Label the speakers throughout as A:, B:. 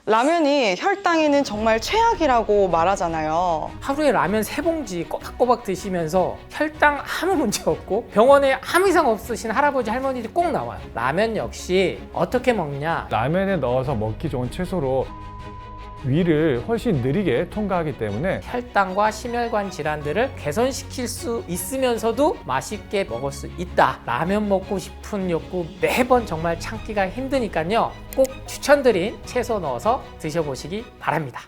A: 라면이 혈당에는 정말 최악이라고 말하잖아요.
B: 하루에 라면 3봉지 꼬박꼬박 드시면서 혈당 아무 문제 없고 병원에 아무 이상 없으신 할아버지 할머니들이 꼭 나와요. 라면 역시 어떻게 먹냐?
C: 라면에 넣어서 먹기 좋은 채소로 위를 훨씬 느리게 통과하기 때문에
B: 혈당과 심혈관 질환들을 개선시킬 수 있으면서도 맛있게 먹을 수 있다. 라면 먹고 싶은 욕구 매번 정말 참기가 힘드니까요. 꼭 추천드린 채소 넣어서 드셔보시기 바랍니다.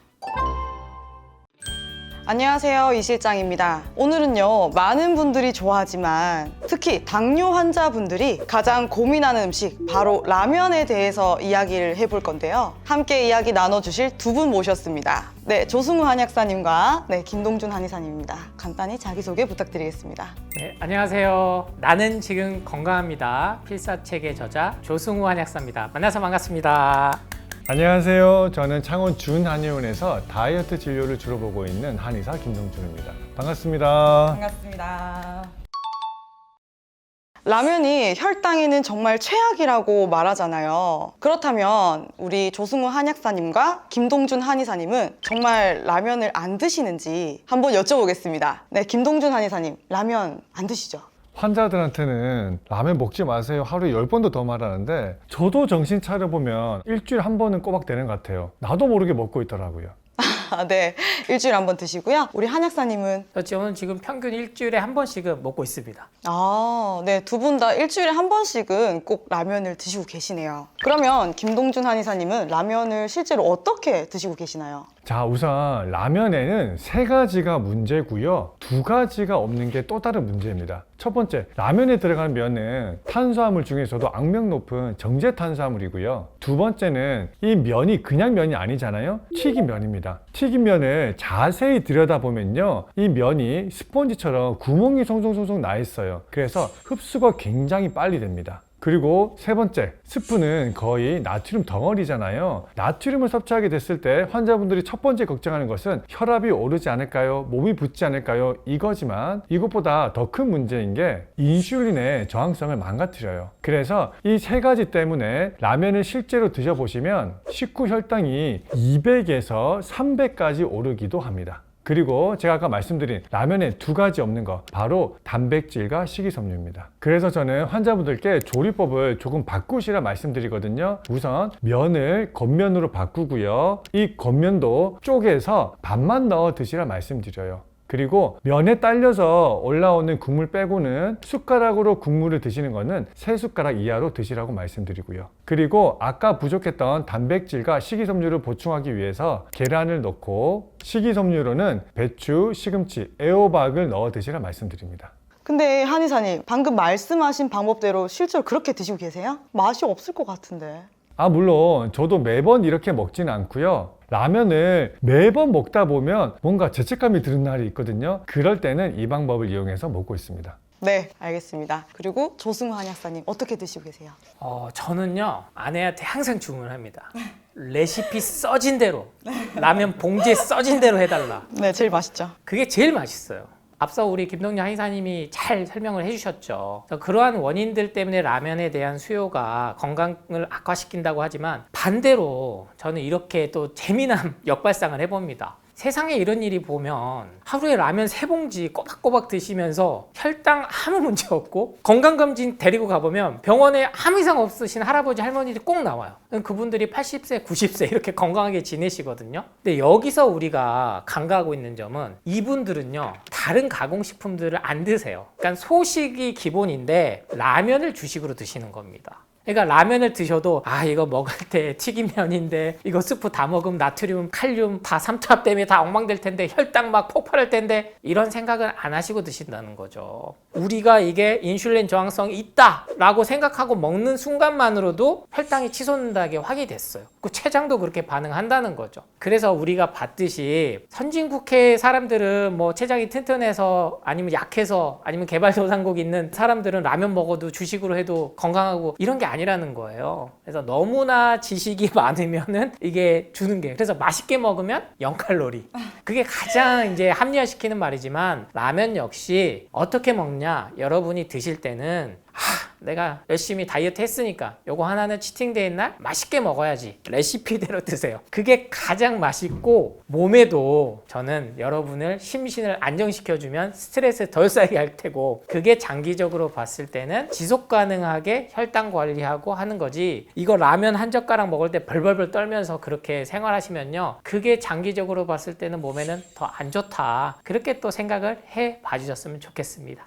A: 안녕하세요, 이 실장입니다. 오늘은요, 많은 분들이 좋아하지만 특히 당뇨 환자분들이 가장 고민하는 음식 바로 라면에 대해서 이야기를 해볼 건데요. 함께 이야기 나눠주실 두 분 모셨습니다. 네, 조승우 한약사님과 김동준 한의사님입니다. 간단히 자기소개 부탁드리겠습니다.
B: 네, 안녕하세요. 나는 지금 건강합니다. 필사책의 저자 조승우 한약사입니다. 만나서 반갑습니다.
C: 안녕하세요. 저는 창원 준한의원에서 다이어트 진료를 주로 보고 있는 한의사 김동준입니다. 반갑습니다.
A: 반갑습니다. 라면이 혈당에는 정말 최악이라고 말하잖아요. 그렇다면 우리 조승우 한약사님과 김동준 한의사님은 정말 라면을 안 드시는지 한번 여쭤보겠습니다. 네, 김동준 한의사님, 라면 안 드시죠?
C: 환자들한테는 라면 먹지 마세요. 하루에 10번도 더 말하는데 저도 정신 차려보면 일주일에 한 번은 꼬박 되는 것 같아요. 나도 모르게 먹고 있더라고요.
A: 네, 일주일에 한 번 드시고요. 우리 한약사님은?
B: 저는 지금 평균 일주일에 한 번씩은 먹고 있습니다.
A: 네, 두 분 다 일주일에 한 번씩은 꼭 라면을 드시고 계시네요. 그러면 김동준 한의사님은 라면을 실제로 어떻게 드시고 계시나요?
C: 자, 우선 라면에는 3가지가 문제고요. 2가지가 없는 게 또 다른 문제입니다. 첫 번째, 라면에 들어가는 면은 탄수화물 중에서도 악명 높은 정제 탄수화물이고요. 두 번째는 이 면이 그냥 면이 아니잖아요. 튀김면입니다. 튀김면을 자세히 들여다보면요, 이 면이 스펀지처럼 구멍이 송송송송 나 있어요. 그래서 흡수가 굉장히 빨리 됩니다. 그리고 세 번째, 스프는 거의 나트륨 덩어리잖아요. 나트륨을 섭취하게 됐을 때 환자분들이 첫 번째 걱정하는 것은 혈압이 오르지 않을까요? 몸이 붓지 않을까요? 이거지만 이것보다 더 큰 문제인 게 인슐린의 저항성을 망가뜨려요. 그래서 이 3가지 때문에 라면을 실제로 드셔보시면 식후 혈당이 200에서 300까지 오르기도 합니다. 그리고 제가 아까 말씀드린 라면에 2가지 없는 거, 바로 단백질과 식이섬유입니다. 그래서 저는 환자분들께 조리법을 조금 바꾸시라 말씀드리거든요. 우선 면을 겉면으로 바꾸고요. 이 겉면도 쪼개서 반만 넣어 드시라 말씀드려요. 그리고 면에 딸려서 올라오는 국물 빼고는 숟가락으로 국물을 드시는 거는 3숟가락 이하로 드시라고 말씀드리고요. 그리고 아까 부족했던 단백질과 식이섬유를 보충하기 위해서 계란을 넣고, 식이섬유로는 배추, 시금치, 애호박을 넣어 드시라 말씀드립니다.
A: 근데 한의사님, 방금 말씀하신 방법대로 실제로 그렇게 드시고 계세요? 맛이 없을 것 같은데.
C: 물론 저도 매번 이렇게 먹지는 않고요. 라면을 매번 먹다 보면 뭔가 죄책감이 드는 날이 있거든요. 그럴 때는 이 방법을 이용해서 먹고 있습니다.
A: 네, 알겠습니다. 그리고 조승우 한약사님, 어떻게 드시고 계세요?
B: 저는요, 아내한테 항상 주문합니다. 레시피 써진 대로, 라면 봉지에 써진 대로 해달라.
A: 네, 제일 맛있죠.
B: 그게 제일 맛있어요. 앞서 우리 김동준 한의사님이 잘 설명을 해주셨죠. 그러한 원인들 때문에 라면에 대한 수요가 건강을 악화시킨다고 하지만, 반대로 저는 이렇게 또 재미난 역발상을 해봅니다. 세상에 이런 일이 보면 하루에 라면 3봉지 꼬박꼬박 드시면서 혈당 아무 문제 없고 건강검진 데리고 가보면 병원에 아무 이상 없으신 할아버지 할머니들이 꼭 나와요. 그분들이 80세 90세 이렇게 건강하게 지내시거든요. 근데 여기서 우리가 간과하고 있는 점은, 이분들은요 다른 가공식품들을 안 드세요. 그러니까 소식이 기본인데 라면을 주식으로 드시는 겁니다. 그러니까 라면을 드셔도 이거 먹을 때 튀김면인데 이거 스프 다 먹으면 나트륨, 칼륨 다 삼투압 때문에 다 엉망될 텐데 혈당 막 폭발할 텐데, 이런 생각을 안 하시고 드신다는 거죠. 우리가 이게 인슐린 저항성이 있다라고 생각하고 먹는 순간만으로도 혈당이 치솟는다는 게 확인이 됐어요. 그 췌장도 그렇게 반응한다는 거죠. 그래서 우리가 봤듯이 선진국의 사람들은 뭐 췌장이 튼튼해서 아니면 약해서 아니면 개발도상국 있는 사람들은 라면 먹어도 주식으로 해도 건강하고 이런 게 아니라는 거예요. 그래서 너무나 지식이 많으면은 이게 주는 게, 그래서 맛있게 먹으면 0칼로리. 그게 가장 이제 합리화시키는 말이지만, 라면 역시 어떻게 먹냐, 여러분이 드실 때는 내가 열심히 다이어트 했으니까 요거 하나는 치팅데이 날 맛있게 먹어야지. 레시피대로 드세요. 그게 가장 맛있고 몸에도 저는 여러분을 심신을 안정시켜주면 스트레스 덜 쌓이게 할 테고, 그게 장기적으로 봤을 때는 지속 가능하게 혈당 관리하고 하는 거지, 이거 라면 한 젓가락 먹을 때 벌벌벌 떨면서 그렇게 생활하시면요, 그게 장기적으로 봤을 때는 몸에는 더 안 좋다. 그렇게 또 생각을 해 봐주셨으면 좋겠습니다.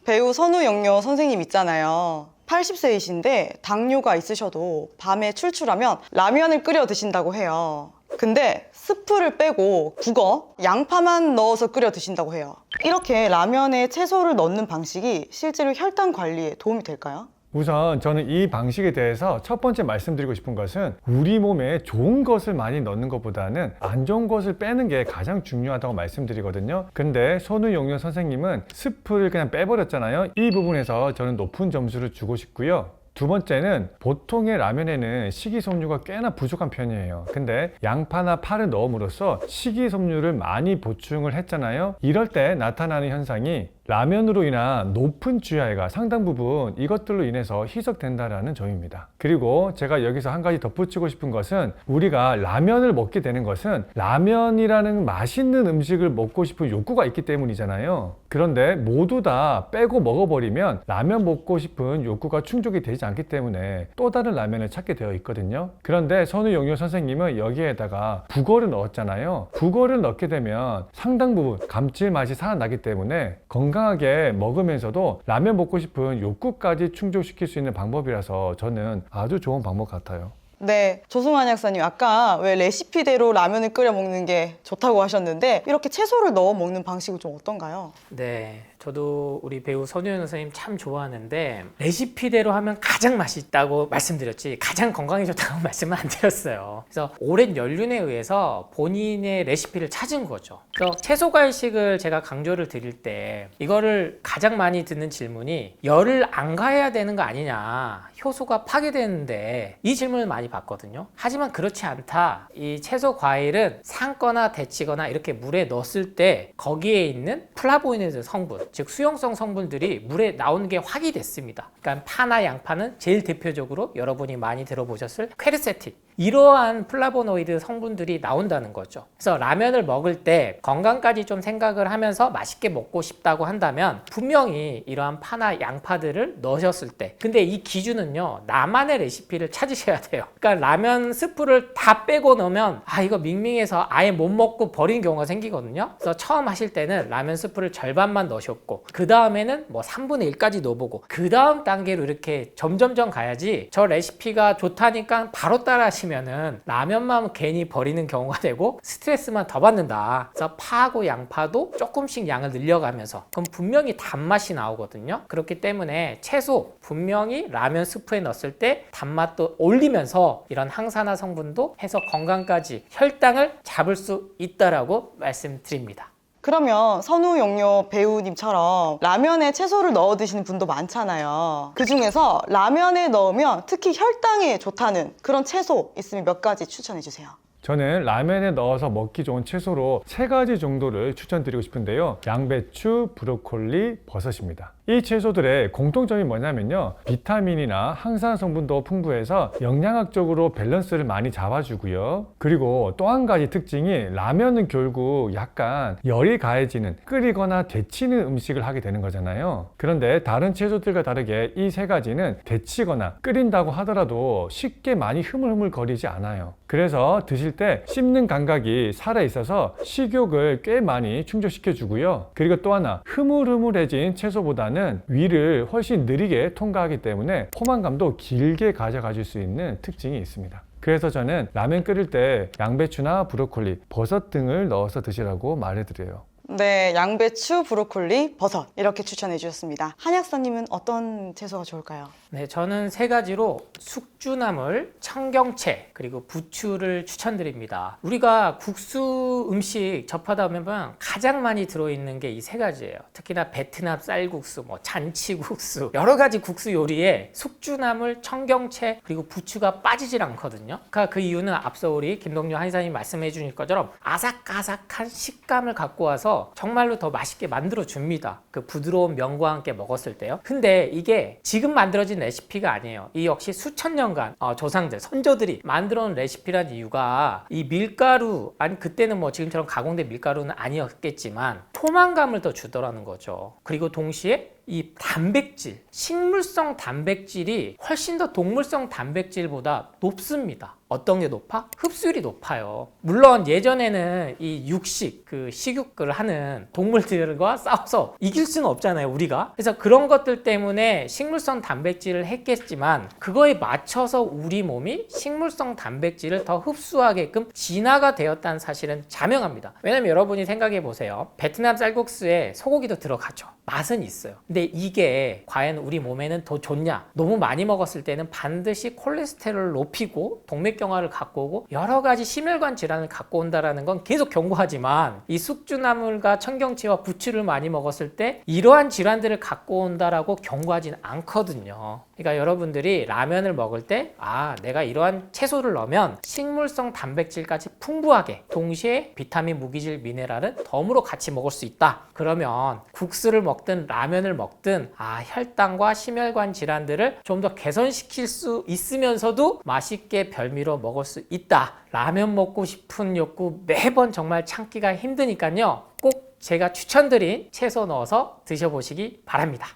A: 배우 선우영료 선생님 있잖아요. 80세이신데 당뇨가 있으셔도 밤에 출출하면 라면을 끓여 드신다고 해요. 근데 스프를 빼고 국어, 양파만 넣어서 끓여 드신다고 해요. 이렇게 라면에 채소를 넣는 방식이 실제로 혈당 관리에 도움이 될까요?
C: 우선 저는 이 방식에 대해서 첫 번째 말씀드리고 싶은 것은 우리 몸에 좋은 것을 많이 넣는 것보다는 안 좋은 것을 빼는 게 가장 중요하다고 말씀드리거든요. 근데 손우용료 선생님은 스프를 그냥 빼버렸잖아요. 이 부분에서 저는 높은 점수를 주고 싶고요. 두 번째는 보통의 라면에는 식이섬유가 꽤나 부족한 편이에요. 근데 양파나 파를 넣음으로써 식이섬유를 많이 보충을 했잖아요. 이럴 때 나타나는 현상이 라면으로 인한 높은 GI가 상당 부분 이것들로 인해서 희석된다라는 점입니다. 그리고 제가 여기서 한 가지 덧붙이고 싶은 것은, 우리가 라면을 먹게 되는 것은 라면이라는 맛있는 음식을 먹고 싶은 욕구가 있기 때문이잖아요. 그런데 모두 다 빼고 먹어버리면 라면 먹고 싶은 욕구가 충족이 되지 않기 때문에 또 다른 라면을 찾게 되어 있거든요. 그런데 선우용료 선생님은 여기에다가 북어를 넣었잖아요. 북어를 넣게 되면 상당 부분 감칠맛이 살아나기 때문에 건강하게 먹으면서도 라면 먹고 싶은 욕구까지 충족시킬 수 있는 방법이라서 저는 아주 좋은 방법 같아요.
A: 네, 조승환 약사님, 아까 왜 레시피대로 라면을 끓여 먹는 게 좋다고 하셨는데 이렇게 채소를 넣어 먹는 방식은 좀 어떤가요?
B: 네, 저도 우리 배우 선우영 선생님 참 좋아하는데, 레시피대로 하면 가장 맛있다고 말씀드렸지 가장 건강에 좋다고 말씀은 안 드렸어요. 그래서 오랜 연륜에 의해서 본인의 레시피를 찾은 거죠. 그래서 채소 과일식을 제가 강조를 드릴 때 이거를 가장 많이 듣는 질문이, 열을 안 가해야 되는 거 아니냐, 효소가 파괴되는데, 이 질문을 많이 받거든요. 하지만 그렇지 않다. 이 채소 과일은 삶거나 데치거나 이렇게 물에 넣었을 때 거기에 있는 플라보노이드 성분, 즉 수용성 성분들이 물에 나오는 게 확인이 됐습니다. 그러니까 파나 양파는 제일 대표적으로 여러분이 많이 들어보셨을 퀘르세틴, 이러한 플라보노이드 성분들이 나온다는 거죠. 그래서 라면을 먹을 때 건강까지 좀 생각을 하면서 맛있게 먹고 싶다고 한다면 분명히 이러한 파나 양파들을 넣으셨을 때, 근데 이 기준은요, 나만의 레시피를 찾으셔야 돼요. 그러니까 라면 스프를 다 빼고 넣으면 이거 밍밍해서 아예 못 먹고 버리는 경우가 생기거든요. 그래서 처음 하실 때는 라면 스프를 절반만 넣으셨고, 그 다음에는 뭐 3분의 1까지 넣어보고, 그 다음 단계로 이렇게 점점점 가야지, 저 레시피가 좋다니까 바로 따라 하시면은 라면만 괜히 버리는 경우가 되고 스트레스만 더 받는다. 그래서 파하고 양파도 조금씩 양을 늘려가면서, 그럼 분명히 단맛이 나오거든요. 그렇기 때문에 채소 분명히 라면 스프에 넣었을 때 단맛도 올리면서 이런 항산화 성분도 해서 건강까지 혈당을 잡을 수 있다라고 말씀드립니다.
A: 그러면 선우용료 배우님처럼 라면에 채소를 넣어 드시는 분도 많잖아요. 그 중에서 라면에 넣으면 특히 혈당에 좋다는 그런 채소 있으면 몇 가지 추천해 주세요.
C: 저는 라면에 넣어서 먹기 좋은 채소로 3가지 정도를 추천드리고 싶은데요. 양배추, 브로콜리, 버섯입니다. 이 채소들의 공통점이 뭐냐면요, 비타민이나 항산 성분도 풍부해서 영양학적으로 밸런스를 많이 잡아주고요. 그리고 또 한 가지 특징이, 라면은 결국 약간 열이 가해지는, 끓이거나 데치는 음식을 하게 되는 거잖아요. 그런데 다른 채소들과 다르게 이 3가지는 데치거나 끓인다고 하더라도 쉽게 많이 흐물흐물거리지 않아요. 그래서 드실 때 씹는 감각이 살아있어서 식욕을 꽤 많이 충족시켜 주고요. 그리고 또 하나, 흐물흐물해진 채소보다는 위를 훨씬 느리게 통과하기 때문에 포만감도 길게 가져가 줄 수 있는 특징이 있습니다. 그래서 저는 라면 끓일 때 양배추나 브로콜리, 버섯 등을 넣어서 드시라고 말해드려요.
A: 네, 양배추, 브로콜리, 버섯 이렇게 추천해 주셨습니다. 한약사님은 어떤 채소가 좋을까요?
B: 네, 저는 3가지로 숙주나물, 청경채, 그리고 부추를 추천드립니다. 우리가 국수 음식 접하다 보면 가장 많이 들어있는 게 이 세 가지예요. 특히나 베트남 쌀국수, 뭐 잔치국수, 여러 가지 국수 요리에 숙주나물, 청경채, 그리고 부추가 빠지질 않거든요. 그러니까 그 이유는 앞서 우리 김동률 한의사님 말씀해 주신 것처럼 아삭아삭한 식감을 갖고 와서 정말로 더 맛있게 만들어 줍니다. 그 부드러운 면과 함께 먹었을 때요. 근데 이게 지금 만들어진 레시피가 아니에요. 이 역시 수천 년간 조상들, 선조들이 만들어 놓은 레시피란 이유가 이 밀가루, 아니 그때는 뭐 지금처럼 가공된 밀가루는 아니었겠지만 포만감을 더 주더라는 거죠. 그리고 동시에 이 단백질, 식물성 단백질이 훨씬 더 동물성 단백질보다 높습니다. 어떤 게 높아? 흡수율이 높아요. 물론 예전에는 이 육식, 그 식육을 하는 동물들과 싸워서 이길 수는 없잖아요, 우리가. 그래서 그런 것들 때문에 식물성 단백질을 했겠지만 그거에 맞춰서 우리 몸이 식물성 단백질을 더 흡수하게끔 진화가 되었다는 사실은 자명합니다. 왜냐면 여러분이 생각해 보세요. 베트남 쌀국수에 소고기도 들어가죠. 맛은 있어요. 근데 이게 과연 우리 몸에는 더 좋냐? 너무 많이 먹었을 때는 반드시 콜레스테롤을 높이고 동맥경화를 갖고 오고 여러 가지 심혈관 질환을 갖고 온다라는 건 계속 경고하지만 이 숙주나물과 청경채와 부추를 많이 먹었을 때 이러한 질환들을 갖고 온다라고 경고하지는 않거든요. 그러니까 여러분들이 라면을 먹을 때 내가 이러한 채소를 넣으면 식물성 단백질까지 풍부하게 동시에 비타민, 무기질, 미네랄은 덤으로 같이 먹을 수 있다. 그러면 국수를 먹든 라면을 먹든 혈당과 심혈관 질환들을 좀 더 개선시킬 수 있으면서도 맛있게 별미로 먹을 수 있다. 라면 먹고 싶은 욕구 매번 정말 참기가 힘드니까요. 꼭 제가 추천드린 채소 넣어서 드셔보시기 바랍니다.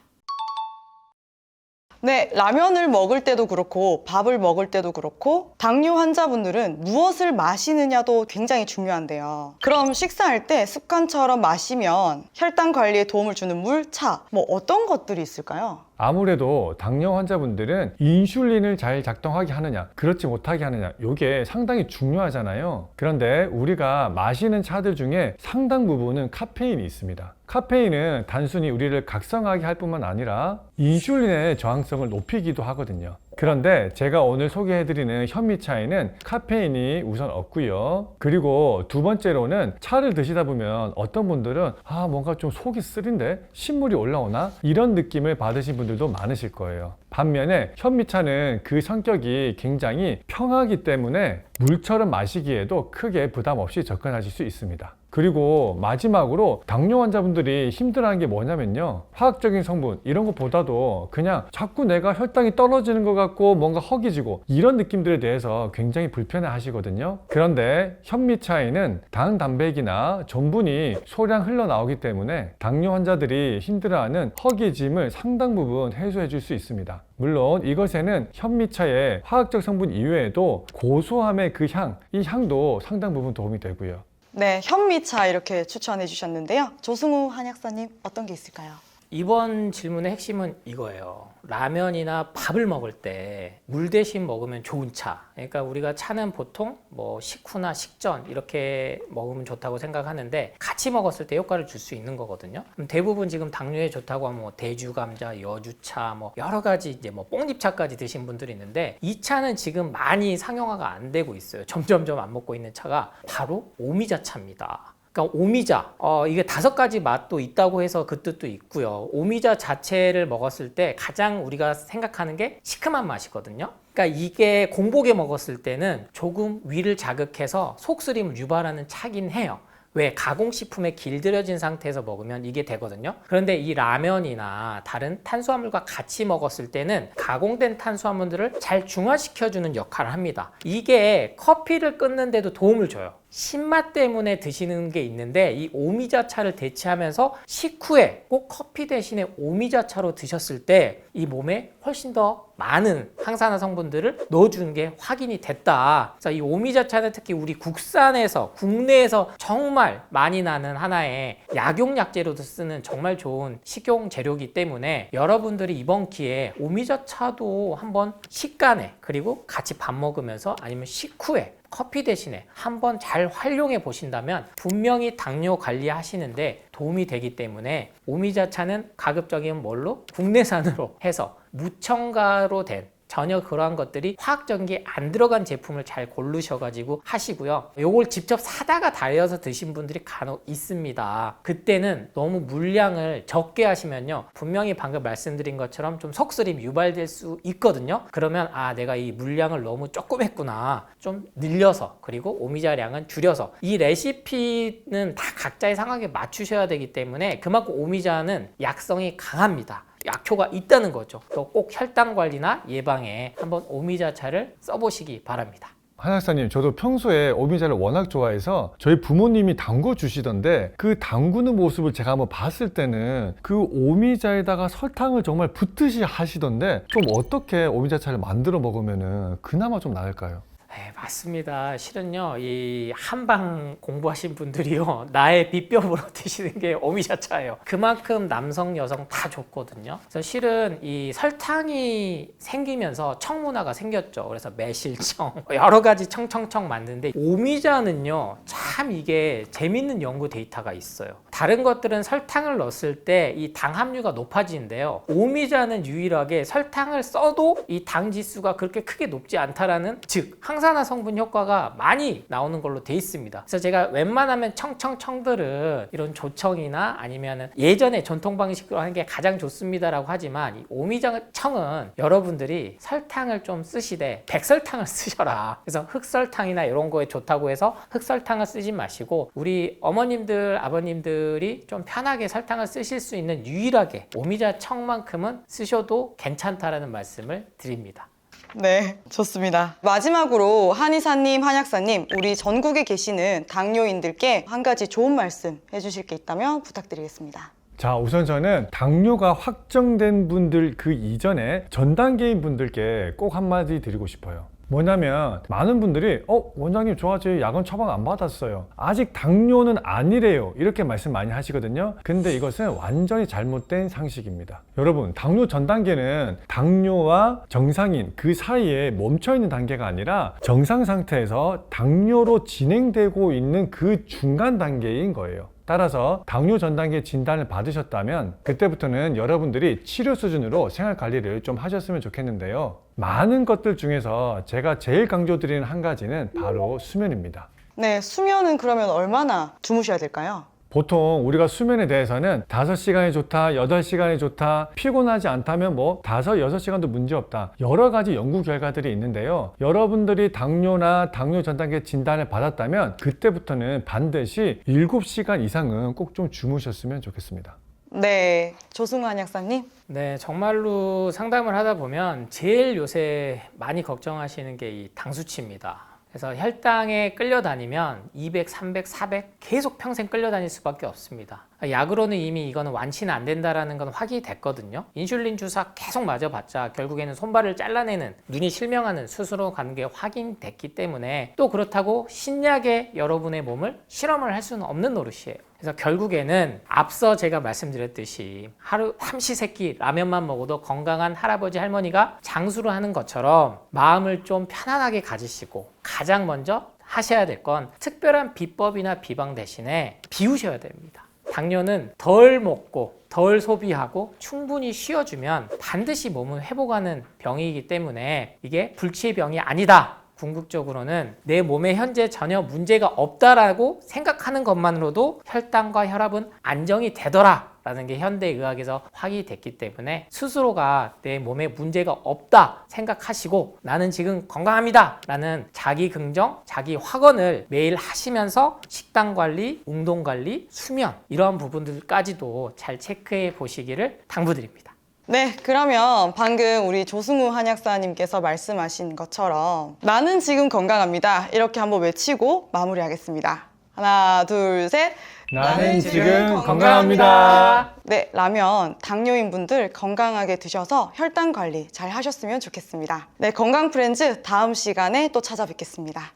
A: 네, 라면을 먹을 때도 그렇고 밥을 먹을 때도 그렇고 당뇨 환자분들은 무엇을 마시느냐도 굉장히 중요한데요. 그럼 식사할 때 습관처럼 마시면 혈당 관리에 도움을 주는 물, 차, 뭐 어떤 것들이 있을까요?
C: 아무래도 당뇨 환자분들은 인슐린을 잘 작동하게 하느냐 그렇지 못하게 하느냐 이게 상당히 중요하잖아요. 그런데 우리가 마시는 차들 중에 상당 부분은 카페인이 있습니다. 카페인은 단순히 우리를 각성하게 할 뿐만 아니라 인슐린의 저항성을 높이기도 하거든요. 그런데 제가 오늘 소개해드리는 현미차에는 카페인이 우선 없고요. 그리고 두 번째로는 차를 드시다 보면 어떤 분들은 뭔가 좀 속이 쓰린데 신물이 올라오나 이런 느낌을 받으신 분들도 많으실 거예요. 반면에 현미차는 그 성격이 굉장히 평하기 때문에 물처럼 마시기에도 크게 부담 없이 접근하실 수 있습니다. 그리고 마지막으로 당뇨 환자분들이 힘들어하는 게 뭐냐면요, 화학적인 성분 이런 것보다도 그냥 자꾸 내가 혈당이 떨어지는 것 같고 뭔가 허기지고 이런 느낌들에 대해서 굉장히 불편해 하시거든요. 그런데 현미차에는 당, 단백이나 전분이 소량 흘러나오기 때문에 당뇨 환자들이 힘들어하는 허기짐을 상당 부분 해소해 줄 수 있습니다. 물론 이것에는 현미차의 화학적 성분 이외에도 고소함의 그 향, 이 향도 상당 부분 도움이 되고요.
A: 네, 현미차 이렇게 추천해 주셨는데요. 조승우 한약사님 어떤 게 있을까요?
B: 이번 질문의 핵심은 이거예요. 라면이나 밥을 먹을 때 물 대신 먹으면 좋은 차. 그러니까 우리가 차는 보통 뭐 식후나 식전 이렇게 먹으면 좋다고 생각하는데 같이 먹었을 때 효과를 줄 수 있는 거거든요. 대부분 지금 당뇨에 좋다고 하면 뭐 대주감자, 여주차, 뭐 여러 가지 이제 뭐 뽕잎차까지 드신 분들이 있는데 이 차는 지금 많이 상용화가 안 되고 있어요. 점점점 안 먹고 있는 차가 바로 오미자차입니다. 그러니까 오미자, 이게 5가지 맛도 있다고 해서 그 뜻도 있고요. 오미자 자체를 먹었을 때 가장 우리가 생각하는 게 시큼한 맛이거든요. 그러니까 이게 공복에 먹었을 때는 조금 위를 자극해서 속쓰림을 유발하는 차긴 해요. 왜? 가공식품에 길들여진 상태에서 먹으면 이게 되거든요. 그런데 이 라면이나 다른 탄수화물과 같이 먹었을 때는 가공된 탄수화물들을 잘 중화시켜주는 역할을 합니다. 이게 커피를 끊는데도 도움을 줘요. 신맛 때문에 드시는 게 있는데 이 오미자차를 대체하면서 식후에 꼭 커피 대신에 오미자차로 드셨을 때 이 몸에 훨씬 더 많은 항산화 성분들을 넣어주는 게 확인이 됐다. 그래서 이 오미자차는 특히 우리 국산에서 국내에서 정말 많이 나는 하나의 약용약재로도 쓰는 정말 좋은 식용 재료이기 때문에 여러분들이 이번 기회에 오미자차도 한번 식간에 그리고 같이 밥 먹으면서 아니면 식후에 커피 대신에 한번 잘 활용해 보신다면 분명히 당뇨 관리하시는데 도움이 되기 때문에 오미자차는 가급적이면 뭘로? 국내산으로 해서 무첨가로 된 전혀 그러한 것들이 화학적인 안 들어간 제품을 잘 고르셔가지고 하시고요. 요걸 직접 사다가 달여서 드신 분들이 간혹 있습니다. 그때는 너무 물량을 적게 하시면요, 분명히 방금 말씀드린 것처럼 좀 속쓰림 유발될 수 있거든요. 그러면 내가 이 물량을 너무 조금 했구나, 좀 늘려서, 그리고 오미자량은 줄여서, 이 레시피는 다 각자의 상황에 맞추셔야 되기 때문에 그만큼 오미자는 약성이 강합니다. 약효가 있다는 거죠. 또 꼭 혈당 관리나 예방에 한번 오미자차를 써보시기 바랍니다.
C: 한 학사님, 저도 평소에 오미자를 워낙 좋아해서 저희 부모님이 담궈 주시던데, 그 담그는 모습을 제가 한번 봤을 때는 그 오미자에다가 설탕을 정말 붓듯이 하시던데, 좀 어떻게 오미자차를 만들어 먹으면 그나마 좀 나을까요?
B: 네, 맞습니다. 실은요, 이 한방 공부하신 분들이요, 나의 비법으로 드시는 게 오미자차예요. 그만큼 남성, 여성 다 좋거든요. 그래서 실은 이 설탕이 생기면서 청문화가 생겼죠. 그래서 매실청, 여러 가지 청청청 만드는데, 오미자는요, 참 이게 재밌는 연구 데이터가 있어요. 다른 것들은 설탕을 넣었을 때 이 당 함유가 높아지는데요, 오미자는 유일하게 설탕을 써도 이 당 지수가 그렇게 크게 높지 않다라는, 즉 항산화 성분 효과가 많이 나오는 걸로 돼 있습니다. 그래서 제가 웬만하면 청청청들은 이런 조청이나 아니면은 예전에 전통 방식으로 하는 게 가장 좋습니다라고 하지만, 이 오미자청은 여러분들이 설탕을 좀 쓰시되 백설탕을 쓰셔라. 그래서 흑설탕이나 이런 거에 좋다고 해서 흑설탕을 쓰지 마시고, 우리 어머님들, 아버님들이 좀 편하게 설탕을 쓰실 수 있는 유일하게 오미자청만큼은 쓰셔도 괜찮다라는 말씀을 드립니다.
A: 네, 좋습니다. 마지막으로 한의사님, 한약사님, 우리 전국에 계시는 당뇨인들께 한 가지 좋은 말씀 해주실 게 있다면 부탁드리겠습니다.
C: 자, 우선 저는 당뇨가 확정된 분들 그 이전에 전 단계인 분들께 꼭 한마디 드리고 싶어요. 뭐냐면, 많은 분들이 원장님 저 아직 약은 처방 안 받았어요, 아직 당뇨는 아니래요, 이렇게 말씀 많이 하시거든요. 근데 이것은 완전히 잘못된 상식입니다. 여러분, 당뇨 전 단계는 당뇨와 정상인 그 사이에 멈춰있는 단계가 아니라 정상 상태에서 당뇨로 진행되고 있는 그 중간 단계인 거예요. 따라서 당뇨 전 단계 진단을 받으셨다면 그때부터는 여러분들이 치료 수준으로 생활 관리를 좀 하셨으면 좋겠는데요. 많은 것들 중에서 제가 제일 강조드리는 한 가지는 바로 수면입니다.
A: 네, 수면은 그러면 얼마나 주무셔야 될까요?
C: 보통 우리가 수면에 대해서는 5시간이 좋다, 8시간이 좋다, 피곤하지 않다면 5, 6시간도 문제없다, 여러 가지 연구 결과들이 있는데요. 여러분들이 당뇨나 당뇨 전 단계 진단을 받았다면 그때부터는 반드시 7시간 이상은 꼭 좀 주무셨으면 좋겠습니다.
A: 네, 조승우 한약사님.
B: 네, 정말로 상담을 하다 보면 제일 요새 많이 걱정하시는 게 이 당 수치입니다. 그래서 혈당에 끌려다니면 200, 300, 400 계속 평생 끌려다닐 수밖에 없습니다. 약으로는 이미 이거는 완치는 안 된다라는 건 확인이 됐거든요. 인슐린 주사 계속 맞아봤자 결국에는 손발을 잘라내는, 눈이 실명하는 수술로 가는 게 확인됐기 때문에, 또 그렇다고 신약에 여러분의 몸을 실험을 할 수는 없는 노릇이에요. 그래서 결국에는 앞서 제가 말씀드렸듯이 하루 삼시세끼 라면만 먹어도 건강한 할아버지 할머니가 장수를 하는 것처럼 마음을 좀 편안하게 가지시고, 가장 먼저 하셔야 될 건 특별한 비법이나 비방 대신에 비우셔야 됩니다. 당뇨는 덜 먹고 덜 소비하고 충분히 쉬어주면 반드시 몸은 회복하는 병이기 때문에 이게 불치의 병이 아니다, 궁극적으로는 내 몸에 현재 전혀 문제가 없다라고 생각하는 것만으로도 혈당과 혈압은 안정이 되더라 라는 게 현대의학에서 확인이 됐기 때문에, 스스로가 내 몸에 문제가 없다 생각하시고 나는 지금 건강합니다 라는 자기 긍정, 자기 확언을 매일 하시면서 식단 관리, 운동 관리, 수면, 이러한 부분들까지도 잘 체크해 보시기를 당부드립니다.
A: 네, 그러면 방금 우리 조승우 한약사님께서 말씀하신 것처럼 나는 지금 건강합니다, 이렇게 한번 외치고 마무리하겠습니다. 하나, 둘, 셋.
C: 나는 지금 건강합니다.
A: 네, 라면 당뇨인 분들 건강하게 드셔서 혈당 관리 잘 하셨으면 좋겠습니다. 네, 건강 프렌즈 다음 시간에 또 찾아뵙겠습니다.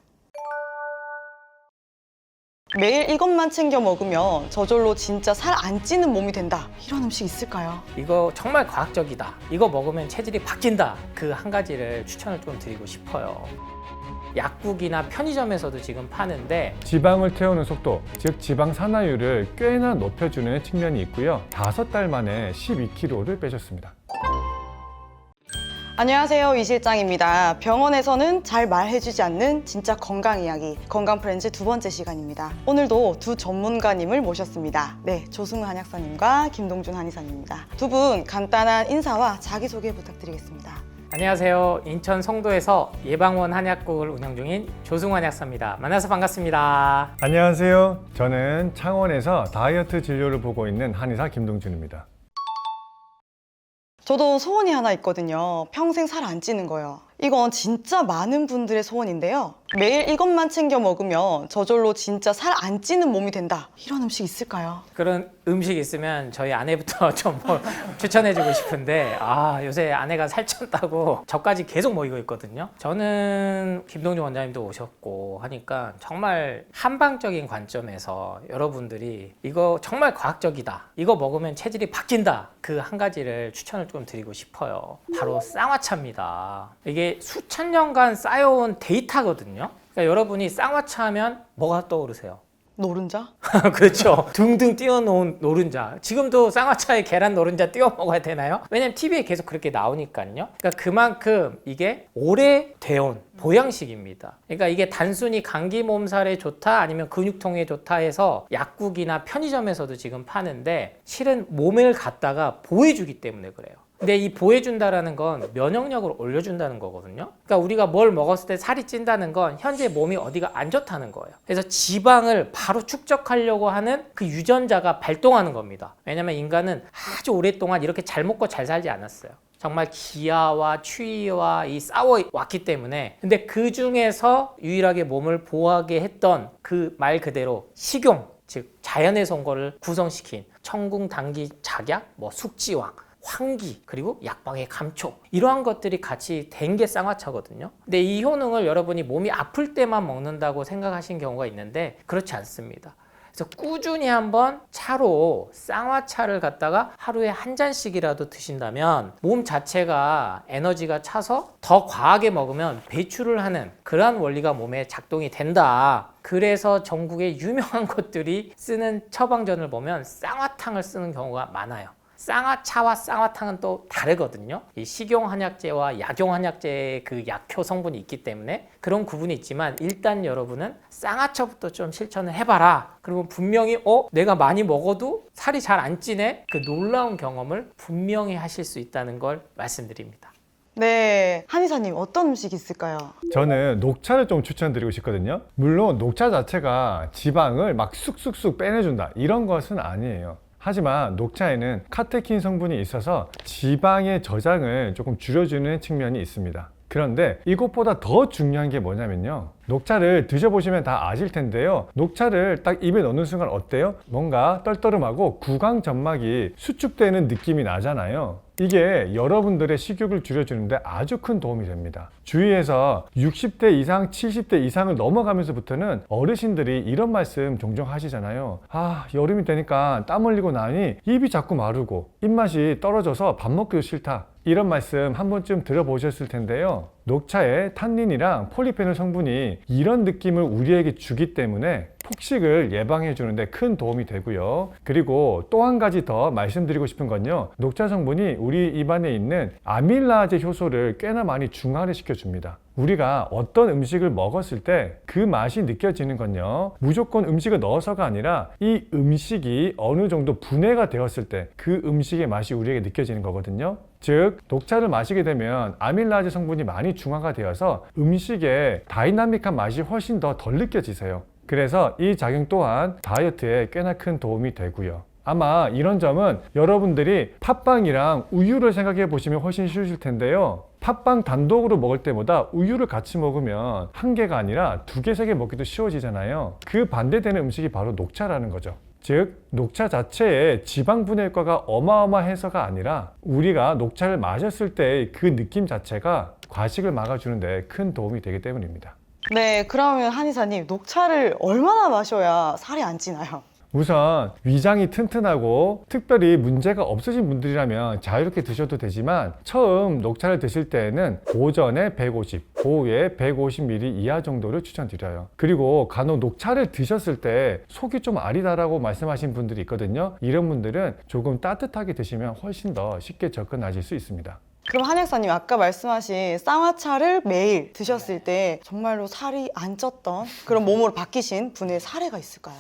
A: 매일 이것만 챙겨 먹으면 저절로 진짜 살 안 찌는 몸이 된다, 이런 음식 있을까요?
B: 이거 정말 과학적이다, 이거 먹으면 체질이 바뀐다, 그 한 가지를 추천을 좀 드리고 싶어요. 약국이나 편의점에서도 지금 파는데,
C: 지방을 태우는 속도, 즉 지방 산화율을 꽤나 높여주는 측면이 있고요. 5달 만에 12kg를 빼셨습니다.
A: 안녕하세요, 이 실장입니다. 병원에서는 잘 말해주지 않는 진짜 건강 이야기, 건강 프렌즈 두 번째 시간입니다. 오늘도 두 전문가님을 모셨습니다. 네, 조승우 한약사님과 김동준 한의사님입니다. 두 분 간단한 인사와 자기소개 부탁드리겠습니다.
B: 안녕하세요. 인천 송도에서 예방원 한약국을 운영 중인 조승우 한약사입니다. 만나서 반갑습니다.
C: 안녕하세요. 저는 창원에서 다이어트 진료를 보고 있는 한의사 김동준입니다.
A: 저도 소원이 하나 있거든요. 평생 살 안 찌는 거요. 이건 진짜 많은 분들의 소원인데요. 매일 이것만 챙겨 먹으면 저절로 진짜 살 안 찌는 몸이 된다. 이런 음식 있을까요?
B: 그런 음식 있으면 저희 아내부터 좀 추천해주고 싶은데 요새 아내가 살쪘다고 저까지 계속 먹이고 있거든요. 저는 김동준 원장님도 오셨고 하니까 정말 한방적인 관점에서 여러분들이 이거 정말 과학적이다. 이거 먹으면 체질이 바뀐다. 그 한 가지를 추천을 좀 드리고 싶어요. 바로 쌍화차입니다. 이게 수천 년간 쌓여온 데이터거든요. 그러니까 여러분이 쌍화차 하면 뭐가 떠오르세요?
A: 노른자?
B: 그렇죠. 둥둥 띄워놓은 노른자. 지금도 쌍화차에 계란 노른자 띄워 먹어야 되나요? 왜냐면 TV에 계속 그렇게 나오니까요. 그러니까 그만큼 이게 오래돼온 보양식입니다. 그러니까 이게 단순히 감기 몸살에 좋다 아니면 근육통에 좋다 해서 약국이나 편의점에서도 지금 파는데 실은 몸을 갖다가 보호해주기 때문에 그래요. 근데 이 보호해준다라는 건 면역력을 올려준다는 거거든요. 그러니까 우리가 뭘 먹었을 때 살이 찐다는 건 현재 몸이 어디가 안 좋다는 거예요. 그래서 지방을 바로 축적하려고 하는 그 유전자가 발동하는 겁니다. 왜냐면 인간은 아주 오랫동안 이렇게 잘 먹고 잘 살지 않았어요. 정말 기아와 추위와 이 싸워왔기 때문에 근데 그 중에서 유일하게 몸을 보호하게 했던 그 말 그대로 식용, 즉 자연에서 온 거를 구성시킨 청궁, 당귀, 작약, 숙지왕 환기 그리고 약방의 감초 이러한 것들이 같이 된 게 쌍화차거든요. 근데 이 효능을 여러분이 몸이 아플 때만 먹는다고 생각하신 경우가 있는데 그렇지 않습니다. 그래서 꾸준히 한번 차로 쌍화차를 갖다가 하루에 한 잔씩이라도 드신다면 몸 자체가 에너지가 차서 더 과하게 먹으면 배출을 하는 그러한 원리가 몸에 작동이 된다. 그래서 전국의 유명한 곳들이 쓰는 처방전을 보면 쌍화탕을 쓰는 경우가 많아요. 쌍화차와 쌍화탕은 또 다르거든요. 이 식용 한약재와 약용 한약재의 그 약효 성분이 있기 때문에 그런 구분이 있지만 일단 여러분은 쌍화차부터 좀 실천을 해봐라. 그러면 분명히 내가 많이 먹어도 살이 잘 안 찌네? 그 놀라운 경험을 분명히 하실 수 있다는 걸 말씀드립니다.
A: 네, 한의사님 어떤 음식 있을까요?
C: 저는 녹차를 좀 추천드리고 싶거든요. 물론 녹차 자체가 지방을 막 쑥쑥쑥 빼내준다 이런 것은 아니에요. 하지만 녹차에는 카테킨 성분이 있어서 지방의 저장을 조금 줄여주는 측면이 있습니다. 그런데 이것보다 더 중요한 게 뭐냐면요. 녹차를 드셔보시면 다 아실 텐데요. 녹차를 딱 입에 넣는 순간 어때요? 뭔가 떨떠름하고 구강점막이 수축되는 느낌이 나잖아요. 이게 여러분들의 식욕을 줄여주는데 아주 큰 도움이 됩니다. 주위에서 60대 이상, 70대 이상을 넘어가면서부터는 어르신들이 이런 말씀 종종 하시잖아요. 여름이 되니까 땀 흘리고 나니 입이 자꾸 마르고 입맛이 떨어져서 밥 먹기도 싫다. 이런 말씀 한 번쯤 들어보셨을 텐데요. 녹차에 탄닌이랑 폴리페놀 성분이 이런 느낌을 우리에게 주기 때문에 폭식을 예방해 주는데 큰 도움이 되고요. 그리고 또 한 가지 더 말씀드리고 싶은 건요. 녹차 성분이 우리 입안에 있는 아밀라제 효소를 꽤나 많이 중화를 시켜줍니다. 우리가 어떤 음식을 먹었을 때 그 맛이 느껴지는 건요. 무조건 음식을 넣어서가 아니라 이 음식이 어느 정도 분해가 되었을 때 그 음식의 맛이 우리에게 느껴지는 거거든요. 즉 녹차를 마시게 되면 아밀라제 성분이 많이 중화가 되어서 음식의 다이나믹한 맛이 훨씬 더 덜 느껴지세요. 그래서 이 작용 또한 다이어트에 꽤나 큰 도움이 되고요. 아마 이런 점은 여러분들이 팥빵이랑 우유를 생각해 보시면 훨씬 쉬우실 텐데요. 팥빵 단독으로 먹을 때보다 우유를 같이 먹으면 한 개가 아니라 두 개, 세 개 먹기도 쉬워지잖아요. 그 반대되는 음식이 바로 녹차라는 거죠. 즉 녹차 자체의 지방 분해 효과가 어마어마해서가 아니라 우리가 녹차를 마셨을 때 그 느낌 자체가 과식을 막아주는 데 큰 도움이 되기 때문입니다.
A: 네, 그러면 한의사님 녹차를 얼마나 마셔야 살이 안 찌나요?
C: 우선 위장이 튼튼하고 특별히 문제가 없으신 분들이라면 자유롭게 드셔도 되지만 처음 녹차를 드실 때에는 오전에 150, 오후에 150ml 이하 정도를 추천드려요. 그리고 간혹 녹차를 드셨을 때 속이 좀 아리다라고 말씀하신 분들이 있거든요. 이런 분들은 조금 따뜻하게 드시면 훨씬 더 쉽게 접근하실 수 있습니다.
A: 그럼 한약사님 아까 말씀하신 쌍화차를 매일 드셨을 때 정말로 살이 안 쪘던 그런 몸으로 바뀌신 분의 사례가 있을까요?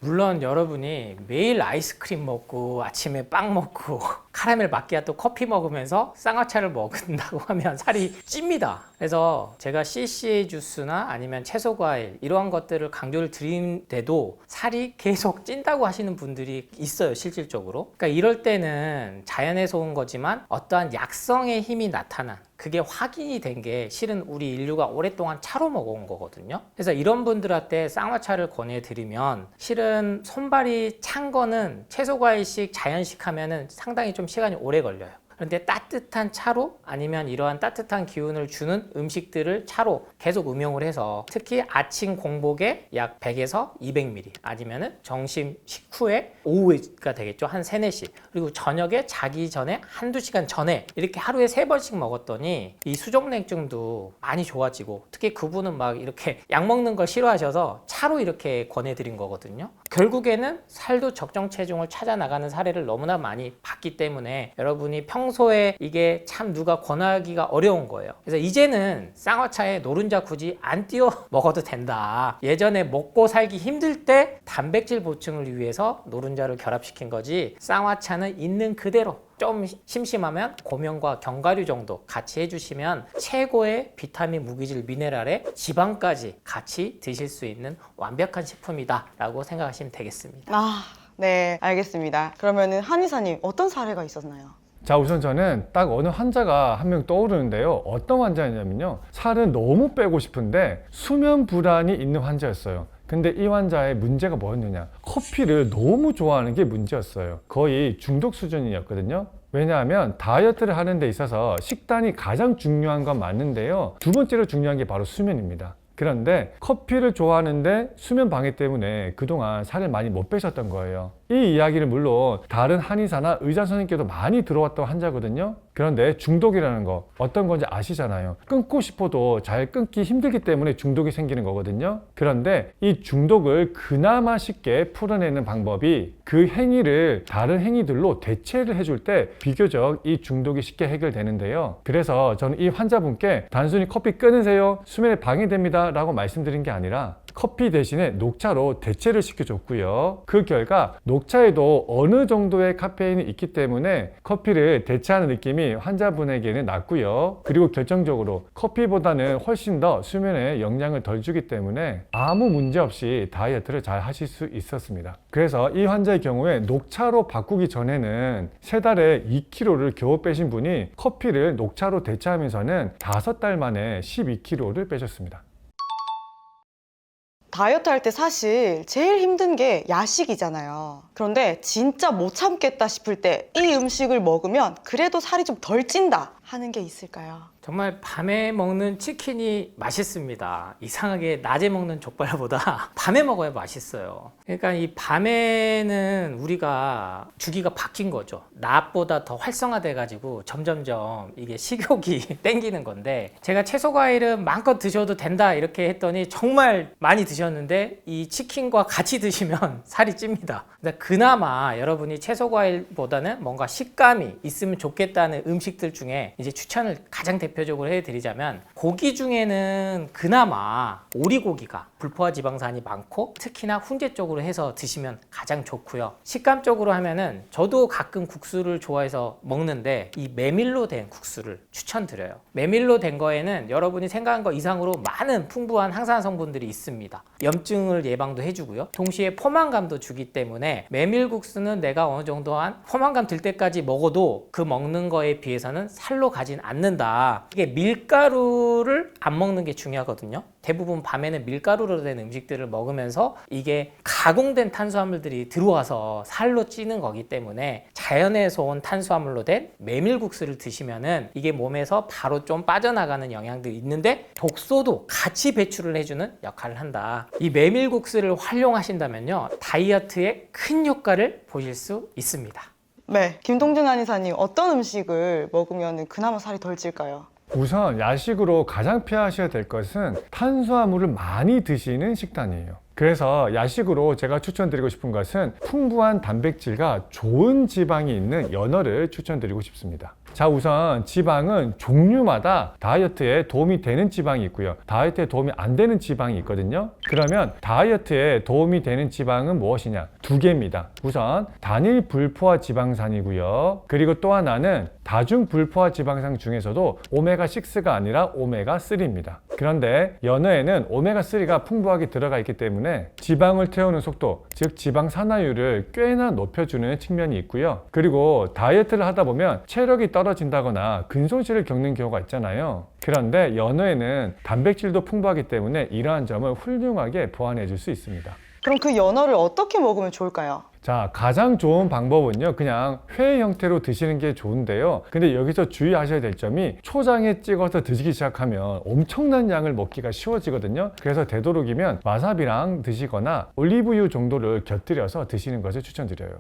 B: 물론 여러분이 매일 아이스크림 먹고 아침에 빵 먹고 카라멜 마키아토 커피 먹으면서 쌍화차를 먹는다고 하면 살이 찝니다. 그래서 제가 CCA 주스나 아니면 채소 과일 이러한 것들을 강조를 드리는데도 살이 계속 찐다고 하시는 분들이 있어요, 실질적으로. 그러니까 이럴 때는 자연에서 온 거지만 어떠한 약성의 힘이 나타난, 그게 확인이 된 게 실은 우리 인류가 오랫동안 차로 먹어온 거거든요. 그래서 이런 분들한테 쌍화차를 권해드리면 실은 손발이 찬 거는 채소 과일식 자연식 하면은 상당히 좀 시간이 오래 걸려요. 그런데 따뜻한 차로 아니면 이러한 따뜻한 기운을 주는 음식들을 차로 계속 음용을 해서 특히 아침 공복에 약 100에서 200ml 아니면은 점심 식후에 오후가 되겠죠. 한 3, 4시. 그리고 저녁에 자기 전에 한두 시간 전에 이렇게 하루에 3번씩 먹었더니 이 수족냉증도 많이 좋아지고 특히 그분은 막 이렇게 약 먹는 걸 싫어하셔서 차로 이렇게 권해드린 거거든요. 결국에는 살도 적정 체중을 찾아 나가는 사례를 너무나 많이 봤기 때문에 여러분이 평소에 이게 참 누가 권하기가 어려운 거예요. 그래서 이제는 쌍화차에 노른자 굳이 안 띄워 먹어도 된다. 예전에 먹고 살기 힘들 때 단백질 보충을 위해서 노른자를 결합시킨 거지 쌍화차는 있는 그대로 좀 심심하면 고명과 견과류 정도 같이 해주시면 최고의 비타민, 무기질, 미네랄에 지방까지 같이 드실 수 있는 완벽한 식품이다 라고 생각하시면 되겠습니다.
A: 네, 알겠습니다. 그러면은 한의사님 어떤 사례가 있었나요?
C: 자, 우선 저는 딱 어느 환자가 한 명 떠오르는데요. 어떤 환자냐면요, 살은 너무 빼고 싶은데 수면 불안이 있는 환자였어요. 근데 이 환자의 문제가 뭐였느냐, 커피를 너무 좋아하는 게 문제였어요. 거의 중독 수준이었거든요. 왜냐하면 다이어트를 하는 데 있어서 식단이 가장 중요한 건 맞는데요, 두 번째로 중요한 게 바로 수면입니다. 그런데 커피를 좋아하는데 수면 방해 때문에 그동안 살을 많이 못 빼셨던 거예요. 이 이야기를 물론 다른 한의사나 의사 선생님께도 많이 들어왔던 환자거든요. 그런데 중독이라는 거 어떤 건지 아시잖아요. 끊고 싶어도 잘 끊기 힘들기 때문에 중독이 생기는 거거든요. 그런데 이 중독을 그나마 쉽게 풀어내는 방법이 그 행위를 다른 행위들로 대체를 해줄 때 비교적 이 중독이 쉽게 해결되는데요. 그래서 저는 이 환자분께 단순히 커피 끊으세요, 수면에 방해됩니다 라고 말씀드린 게 아니라 커피 대신에 녹차로 대체를 시켜줬고요. 그 결과 녹차에도 어느 정도의 카페인이 있기 때문에 커피를 대체하는 느낌이 환자분에게는 낫고요. 그리고 결정적으로 커피보다는 훨씬 더 수면에 영향을 덜 주기 때문에 아무 문제 없이 다이어트를 잘 하실 수 있었습니다. 그래서 이 환자의 경우에 녹차로 바꾸기 전에는 3달에 2kg를 겨우 빼신 분이 커피를 녹차로 대체하면서는 5달 만에 12kg를 빼셨습니다.
A: 다이어트 할 때 사실 제일 힘든 게 야식이잖아요. 그런데 진짜 못 참겠다 싶을 때 이 음식을 먹으면 그래도 살이 좀 덜 찐다 하는 게 있을까요?
B: 정말 밤에 먹는 치킨이 맛있습니다. 이상하게 낮에 먹는 족발보다 밤에 먹어야 맛있어요. 그러니까 이 밤에는 우리가 주기가 바뀐 거죠. 낮보다 더 활성화돼 가지고 점점점 이게 식욕이 땡기는 건데, 제가 채소 과일은 마음껏 드셔도 된다 이렇게 했더니 정말 많이 드셨는데 이 치킨과 같이 드시면 살이 찝니다. 그나마 여러분이 채소 과일보다는 뭔가 식감이 있으면 좋겠다는 음식들 중에 이제 추천을 가장 대표적으로 해드리자면, 고기 중에는 그나마 오리고기가 불포화 지방산이 많고 특히나 훈제 쪽으로 해서 드시면 가장 좋고요. 식감적으로 하면은 저도 가끔 국수를 좋아해서 먹는데 이 메밀로 된 국수를 추천드려요. 메밀로 된 거에는 여러분이 생각한 거 이상으로 많은 풍부한 항산 성분들이 있습니다. 염증을 예방도 해주고요. 동시에 포만감도 주기 때문에 메밀국수는 내가 어느 정도 한 포만감 들 때까지 먹어도 그 먹는 거에 비해서는 살로 가진 않는다. 이게 밀가루를 안 먹는 게 중요하거든요. 대부분 밤에는 밀가루로 된 음식들을 먹으면서 이게 가공된 탄수화물들이 들어와서 살로 찌는 거기 때문에 자연에서 온 탄수화물로 된 메밀국수를 드시면은 이게 몸에서 바로 좀 빠져나가는 영향들이 있는데 독소도 같이 배출을 해주는 역할을 한다. 이 메밀국수를 활용하신다면요, 다이어트에 큰 효과를 보실 수 있습니다.
A: 네, 김동준 한의사님 어떤 음식을 먹으면 그나마 살이 덜 찔까요?
C: 우선 야식으로 가장 피하셔야 될 것은 탄수화물을 많이 드시는 식단이에요. 그래서 야식으로 제가 추천드리고 싶은 것은 풍부한 단백질과 좋은 지방이 있는 연어를 추천드리고 싶습니다. 자, 우선 지방은 종류마다 다이어트에 도움이 되는 지방이 있고요. 다이어트에 도움이 안 되는 지방이 있거든요. 그러면 다이어트에 도움이 되는 지방은 무엇이냐? 두 개입니다. 우선 단일 불포화 지방산이고요. 그리고 또 하나는 다중 불포화 지방산 중에서도 오메가6가 아니라 오메가3입니다. 그런데 연어에는 오메가3가 풍부하게 들어가 있기 때문에 지방을 태우는 속도, 즉 지방 산화율을 꽤나 높여주는 측면이 있고요. 그리고 다이어트를 하다 보면 체력이 떨어진다거나 근손실을 겪는 경우가 있잖아요. 그런데 연어에는 단백질도 풍부하기 때문에 이러한 점을 훌륭하게 보완해 줄 수 있습니다.
A: 그럼 그 연어를 어떻게 먹으면 좋을까요?
C: 자, 가장 좋은 방법은요, 그냥 회 형태로 드시는 게 좋은데요. 근데 여기서 주의하셔야 될 점이 초장에 찍어서 드시기 시작하면 엄청난 양을 먹기가 쉬워지거든요. 그래서 되도록이면 와사비랑 드시거나 올리브유 정도를 곁들여서 드시는 것을 추천드려요.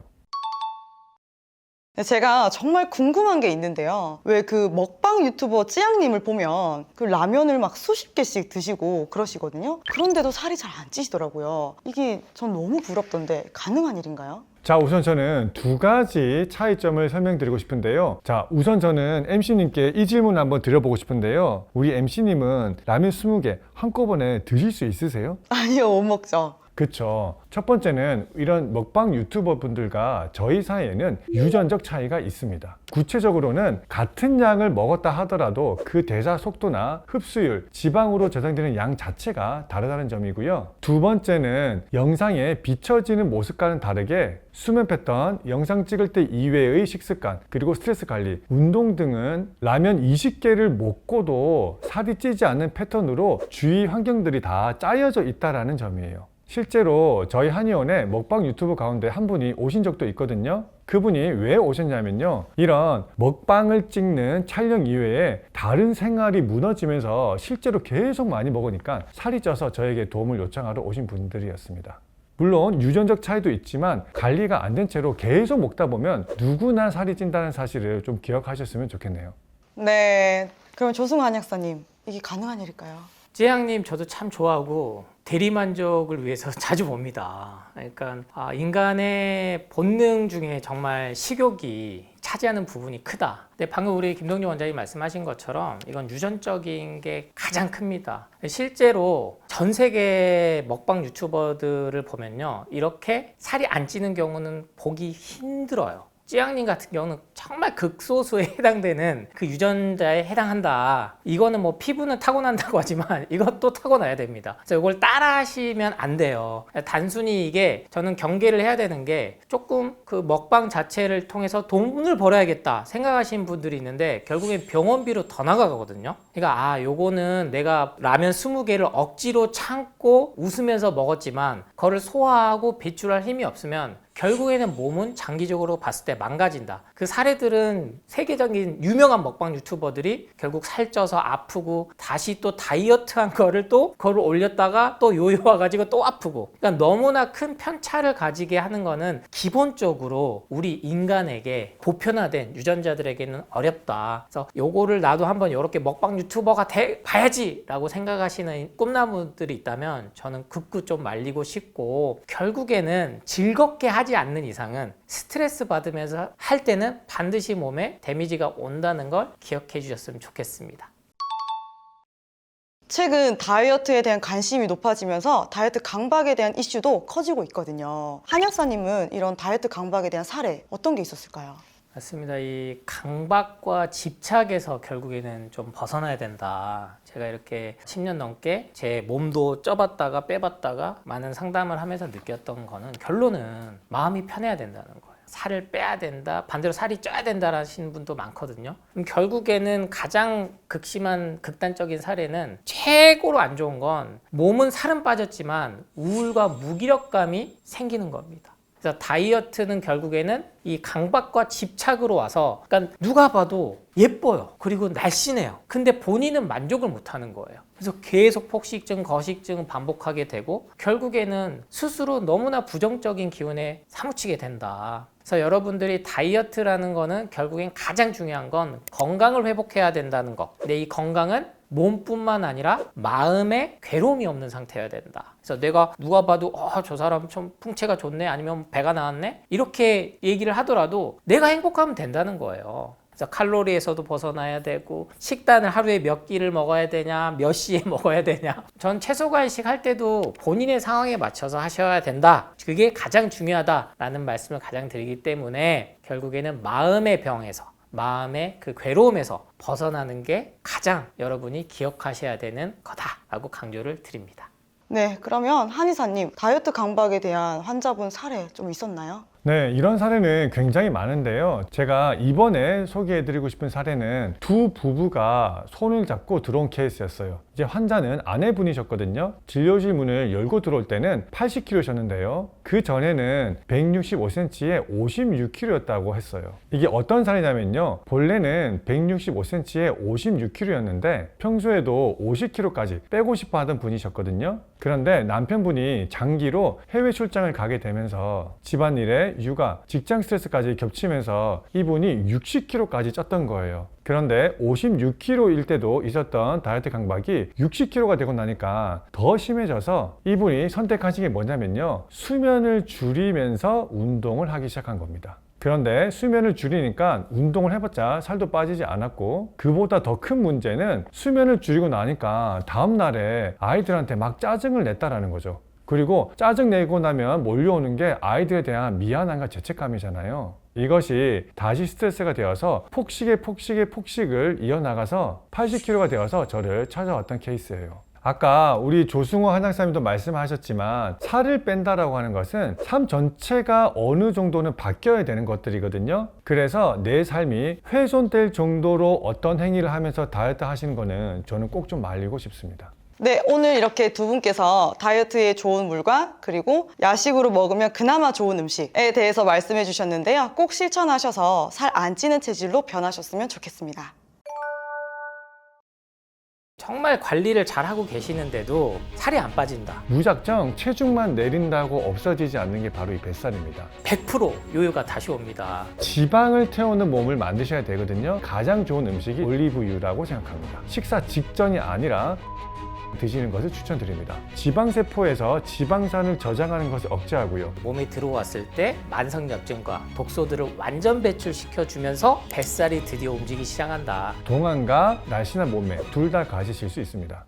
A: 제가 정말 궁금한 게 있는데요. 왜 그 먹방 유튜버 찌양님을 보면 그 라면을 막 수십 개씩 드시고 그러시거든요. 그런데도 살이 잘 안 찌시더라고요. 이게 전 너무 부럽던데 가능한 일인가요?
C: 자, 우선 저는 두 가지 차이점을 설명드리고 싶은데요. 자, 우선 저는 MC님께 이 질문 한번 드려보고 싶은데요. 우리 MC님은 라면 20개 한꺼번에 드실 수 있으세요?
A: 아니요, 못 먹죠.
C: 그쵸. 첫 번째는 이런 먹방 유튜버 분들과 저희 사이에는 유전적 차이가 있습니다. 구체적으로는 같은 양을 먹었다 하더라도 그 대사 속도나 흡수율, 지방으로 저장되는 양 자체가 다르다는 점이고요. 두 번째는 영상에 비춰지는 모습과는 다르게 수면 패턴, 영상 찍을 때 이외의 식습관, 그리고 스트레스 관리, 운동 등은 라면 20개를 먹고도 살이 찌지 않는 패턴으로 주위 환경들이 다 짜여져 있다는 점이에요. 실제로 저희 한의원에 먹방 유튜브 가운데 한 분이 오신 적도 있거든요. 그분이 왜 오셨냐면요, 이런 먹방을 찍는 촬영 이외에 다른 생활이 무너지면서 실제로 계속 많이 먹으니까 살이 쪄서 저에게 도움을 요청하러 오신 분들이었습니다. 물론 유전적 차이도 있지만 관리가 안 된 채로 계속 먹다 보면 누구나 살이 찐다는 사실을 좀 기억하셨으면 좋겠네요.
A: 네, 그럼 조승환 약사님, 이게 가능한 일일까요?
B: 찌양님 저도 참 좋아하고 대리만족을 위해서 자주 봅니다. 그러니까 인간의 본능 중에 정말 식욕이 차지하는 부분이 크다. 근데 방금 우리 김동률 원장님 말씀하신 것처럼 이건 유전적인 게 가장 큽니다. 실제로 전 세계 먹방 유튜버들을 보면요, 이렇게 살이 안 찌는 경우는 보기 힘들어요. 찌양님 같은 경우는 정말 극소수에 해당되는 그 유전자에 해당한다. 이거는 뭐 피부는 타고난다고 하지만 이것도 타고나야 됩니다. 그래서 이걸 따라 하시면 안 돼요. 단순히 이게 저는 경계를 해야 되는 게 조금 그 먹방 자체를 통해서 돈을 벌어야겠다 생각하시는 분들이 있는데 결국엔 병원비로 더 나가거든요. 그러니까 요거는 내가 라면 20개를 억지로 참고 웃으면서 먹었지만 그거를 소화하고 배출할 힘이 없으면 결국에는 몸은 장기적으로 봤을 때 망가진다. 그 사례들은 세계적인 유명한 먹방 유튜버들이 결국 살쪄서 아프고 다시 또 다이어트한 거를 또 그걸 올렸다가 또 요요 와가지고 또 아프고. 그러니까 너무나 큰 편차를 가지게 하는 거는 기본적으로 우리 인간에게 보편화된 유전자들에게는 어렵다. 그래서 요거를 나도 한번 이렇게 먹방 유튜버가 봐야지 라고 생각하시는 꿈나무들이 있다면 저는 극구 좀 말리고 싶고, 결국에는 즐겁게 하지 않는 이상은 스트레스 받으면서 할 때는 반드시 몸에 데미지가 온다는 걸 기억해 주셨으면 좋겠습니다.
A: 최근 다이어트에 대한 관심이 높아지면서 다이어트 강박에 대한 이슈도 커지고 있거든요. 한 약사님은 이런 다이어트 강박에 대한 사례 어떤 게 있었을까요?
B: 맞습니다. 이 강박과 집착에서 결국에는 좀 벗어나야 된다. 제가 이렇게 10년 넘게 제 몸도 쪄봤다가 빼봤다가 많은 상담을 하면서 느꼈던 거는, 결론은 마음이 편해야 된다는 거예요. 살을 빼야 된다, 반대로 살이 쪄야 된다 하시는 분도 많거든요. 그럼 결국에는 가장 극심한 극단적인 사례는, 최고로 안 좋은 건 몸은 살은 빠졌지만 우울과 무기력감이 생기는 겁니다. 그래서 다이어트는 결국에는 이 강박과 집착으로 와서, 그러니까 누가 봐도 예뻐요. 그리고 날씬해요. 근데 본인은 만족을 못하는 거예요. 그래서 계속 폭식증, 거식증 반복하게 되고 결국에는 스스로 너무나 부정적인 기운에 사무치게 된다. 그래서 여러분들이 다이어트라는 거는 결국엔 가장 중요한 건 건강을 회복해야 된다는 거. 근데 이 건강은 몸뿐만 아니라 마음에 괴로움이 없는 상태여야 된다. 그래서 내가 누가 봐도 저 사람 좀 풍채가 좋네, 아니면 배가 나왔네, 이렇게 얘기를 하더라도 내가 행복하면 된다는 거예요. 그래서 칼로리에서도 벗어나야 되고 식단을 하루에 몇 끼를 먹어야 되냐, 몇 시에 먹어야 되냐. 전 채소 간식 할 때도 본인의 상황에 맞춰서 하셔야 된다. 그게 가장 중요하다라는 말씀을 가장 드리기 때문에 결국에는 마음의 병에서, 마음의 그 괴로움에서 벗어나는 게 가장 여러분이 기억하셔야 되는 거다라고 강조를 드립니다.
A: 네, 그러면 한의사님, 다이어트 강박에 대한 환자분 사례 좀 있었나요?
C: 네, 이런 사례는 굉장히 많은데요. 제가 이번에 소개해드리고 싶은 사례는 두 부부가 손을 잡고 들어온 케이스였어요. 이제 환자는 아내분이셨거든요. 진료실 문을 열고 들어올 때는 80kg셨는데요. 그 전에는 165cm에 56kg였다고 했어요. 이게 어떤 사례냐면요. 본래는 165cm에 56kg였는데 평소에도 50kg까지 빼고 싶어 하던 분이셨거든요. 그런데 남편분이 장기로 해외 출장을 가게 되면서 집안일에 육아, 직장 스트레스까지 겹치면서 이분이 60kg까지 쪘던 거예요. 그런데 56kg일 때도 있었던 다이어트 강박이 60kg가 되고 나니까 더 심해져서 이분이 선택하신 게 뭐냐면요. 수면을 줄이면서 운동을 하기 시작한 겁니다. 그런데 수면을 줄이니까 운동을 해봤자 살도 빠지지 않았고, 그보다 더 큰 문제는 수면을 줄이고 나니까 다음날에 아이들한테 막 짜증을 냈다라는 거죠. 그리고 짜증내고 나면 몰려오는 게 아이들에 대한 미안함과 죄책감이잖아요. 이것이 다시 스트레스가 되어서 폭식을 이어나가서 80kg가 되어서 저를 찾아왔던 케이스예요. 아까 우리 조승호 한약사님도 말씀하셨지만 살을 뺀다라고 하는 것은 삶 전체가 어느 정도는 바뀌어야 되는 것들이거든요. 그래서 내 삶이 훼손될 정도로 어떤 행위를 하면서 다이어트 하시는 거는 저는 꼭 좀 말리고 싶습니다.
A: 네, 오늘 이렇게 두 분께서 다이어트에 좋은 물과 그리고 야식으로 먹으면 그나마 좋은 음식에 대해서 말씀해 주셨는데요. 꼭 실천하셔서 살 안 찌는 체질로 변하셨으면 좋겠습니다.
B: 정말 관리를 잘하고 계시는데도 살이 안 빠진다.
C: 무작정 체중만 내린다고 없어지지 않는 게 바로 이 뱃살입니다.
B: 100% 요요가 다시 옵니다.
C: 지방을 태우는 몸을 만드셔야 되거든요. 가장 좋은 음식이 올리브유라고 생각합니다. 식사 직전이 아니라 드시는 것을 추천드립니다. 지방세포에서 지방산을 저장하는 것을 억제하고요.
B: 몸에 들어왔을 때 만성염증과 독소들을 완전 배출시켜주면서 뱃살이 드디어 움직이기 시작한다.
C: 동안과 날씬한 몸매 둘 다 가지실 수 있습니다.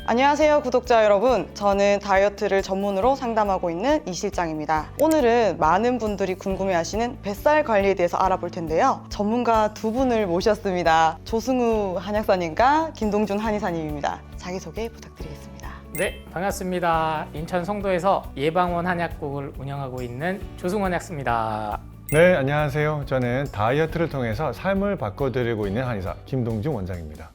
A: 안녕하세요, 구독자 여러분. 저는 다이어트를 전문으로 상담하고 있는 이 실장입니다. 오늘은 많은 분들이 궁금해하시는 뱃살 관리에 대해서 알아볼 텐데요. 전문가 두 분을 모셨습니다. 조승우 한약사님과 김동준 한의사님입니다. 자기소개 부탁드리겠습니다.
B: 네, 반갑습니다. 인천 송도에서 예방원 한약국을 운영하고 있는 조승원 한약사입니다.
C: 네, 안녕하세요. 저는 다이어트를 통해서 삶을 바꿔드리고 있는 한의사 김동준 원장입니다.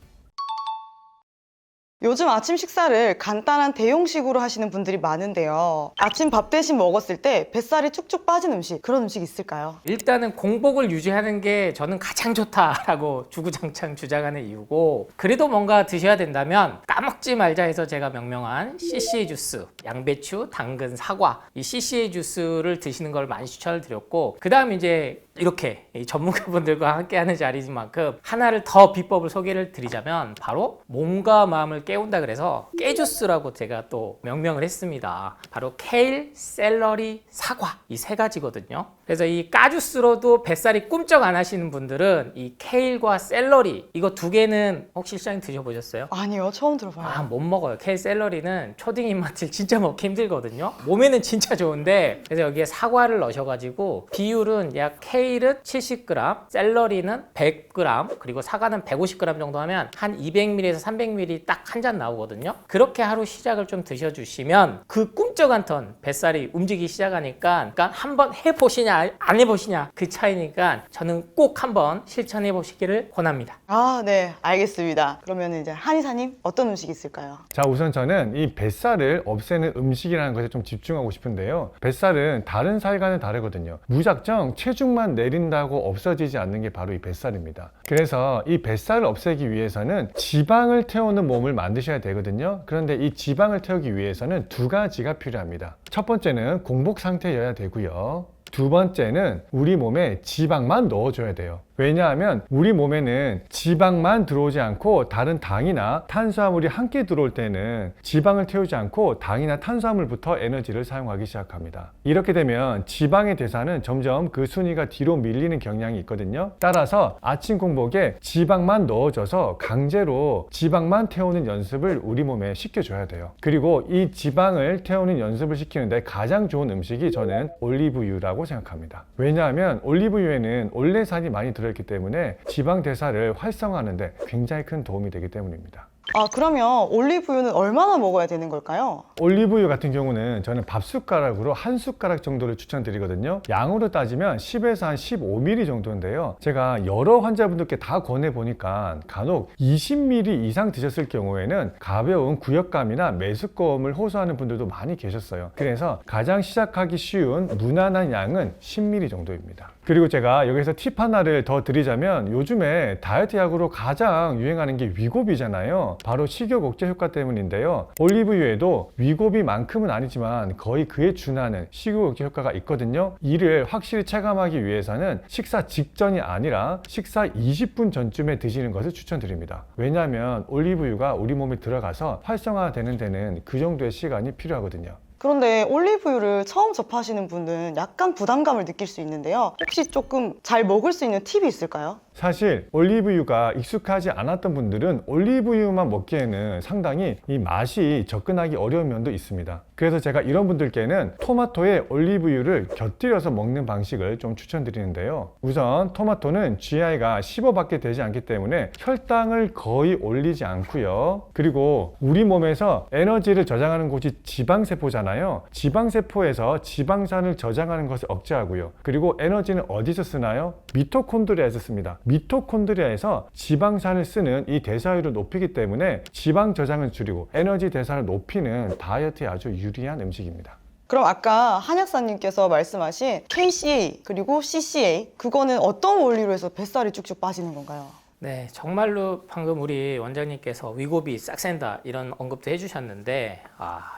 A: 요즘 아침 식사를 간단한 대용식으로 하시는 분들이 많은데요. 아침 밥 대신 먹었을 때 뱃살이 축축 빠진 음식, 그런 음식 있을까요?
B: 일단은 공복을 유지하는 게 저는 가장 좋다라고 주구장창 주장하는 이유고, 그래도 뭔가 드셔야 된다면 까먹지 말자 해서 제가 명명한 CCA 주스, 양배추, 당근, 사과, 이 CCA 주스를 드시는 걸 많이 추천을 드렸고, 그 다음 이제 이렇게 이 전문가분들과 함께하는 자리인 만큼 하나를 더 비법을 소개를 드리자면 바로 몸과 마음을 깨운다 그래서 깨주스라고 제가 또 명명을 했습니다. 바로 케일, 샐러리, 사과 이 세 가지거든요. 그래서 이 까주스로도 뱃살이 꿈쩍 안 하시는 분들은 이 케일과 샐러리 이거 두 개는 혹시 실장님 드셔보셨어요?
A: 아니요, 처음 들어봐요.
B: 못 먹어요. 케일 샐러리는 초딩 입맛을 진짜 먹기 힘들거든요. 몸에는 진짜 좋은데, 그래서 여기에 사과를 넣으셔가지고 비율은 약 케일은 70g, 샐러리는 100g, 그리고 사과는 150g 정도 하면 한 200ml에서 300ml 딱 한 잔 나오거든요. 그렇게 하루 시작을 좀 드셔주시면 그 꿈쩍 않던 뱃살이 움직이기 시작하니까, 그러니까 한번 해보시냐 안 해보시냐 그 차이니까 저는 꼭 한번 실천해 보시기를 권합니다.
A: 아, 네, 알겠습니다. 그러면 이제 한의사님 어떤 음식이 있을까요?
C: 자, 우선 저는 이 뱃살을 없애는 음식이라는 것에 좀 집중하고 싶은데요. 뱃살은 다른 살과는 다르거든요. 무작정 체중만 내린다고 없어지지 않는 게 바로 이 뱃살입니다. 그래서 이 뱃살을 없애기 위해서는 지방을 태우는 몸을 만드셔야 되거든요. 그런데 이 지방을 태우기 위해서는 두 가지가 필요합니다. 첫 번째는 공복 상태여야 되고요. 두 번째는 우리 몸에 지방만 넣어줘야 돼요. 왜냐하면 우리 몸에는 지방만 들어오지 않고 다른 당이나 탄수화물이 함께 들어올 때는 지방을 태우지 않고 당이나 탄수화물부터 에너지를 사용하기 시작합니다. 이렇게 되면 지방의 대사는 점점 그 순위가 뒤로 밀리는 경향이 있거든요. 따라서 아침 공복에 지방만 넣어줘서 강제로 지방만 태우는 연습을 우리 몸에 시켜줘야 돼요. 그리고 이 지방을 태우는 연습을 시키는데 가장 좋은 음식이 저는 올리브유라고 생각합니다. 왜냐하면 올리브유에는 올레산이 많이 들어있기 때문에 지방 대사를 활성화하는데 굉장히 큰 도움이 되기 때문입니다.
A: 아, 그러면 올리브유는 얼마나 먹어야 되는 걸까요?
C: 올리브유 같은 경우는 저는 밥 숟가락으로 한 숟가락 정도를 추천드리거든요. 양으로 따지면 10에서 한 15ml 정도인데요. 제가 여러 환자분들께 다 권해보니까 간혹 20ml 이상 드셨을 경우에는 가벼운 구역감이나 메스꺼움을 호소하는 분들도 많이 계셨어요. 그래서 가장 시작하기 쉬운 무난한 양은 10ml 정도입니다. 그리고 제가 여기서 팁 하나를 더 드리자면 요즘에 다이어트 약으로 가장 유행하는 게 위고비잖아요. 바로 식욕 억제 효과 때문인데요. 올리브유에도 위고비만큼은 아니지만 거의 그에 준하는 식욕 억제 효과가 있거든요. 이를 확실히 체감하기 위해서는 식사 직전이 아니라 식사 20분 전쯤에 드시는 것을 추천드립니다. 왜냐하면 올리브유가 우리 몸에 들어가서 활성화되는 데는 그 정도의 시간이 필요하거든요.
A: 그런데 올리브유를 처음 접하시는 분은 약간 부담감을 느낄 수 있는데요. 혹시 조금 잘 먹을 수 있는 팁이 있을까요?
C: 사실 올리브유가 익숙하지 않았던 분들은 올리브유만 먹기에는 상당히 이 맛이 접근하기 어려운 면도 있습니다. 그래서 제가 이런 분들께는 토마토에 올리브유를 곁들여서 먹는 방식을 좀 추천드리는데요. 우선 토마토는 GI가 15밖에 되지 않기 때문에 혈당을 거의 올리지 않고요. 그리고 우리 몸에서 에너지를 저장하는 곳이 지방세포잖아요. 지방세포에서 지방산을 저장하는 것을 억제하고요. 그리고 에너지는 어디서 쓰나요? 미토콘드리아에서 씁니다. 미토콘드리아에서 지방산을 쓰는 이 대사율을 높이기 때문에 지방 저장을 줄이고 에너지 대사를 높이는 다이어트에 아주 유리한 음식입니다.
A: 그럼 아까 한약사님께서 말씀하신 KCA 그리고 CCA 그거는 어떤 원리로 해서 뱃살이 쭉쭉 빠지는 건가요?
B: 네, 정말로 방금 우리 원장님께서 위고비 싹 센다 이런 언급도 해주셨는데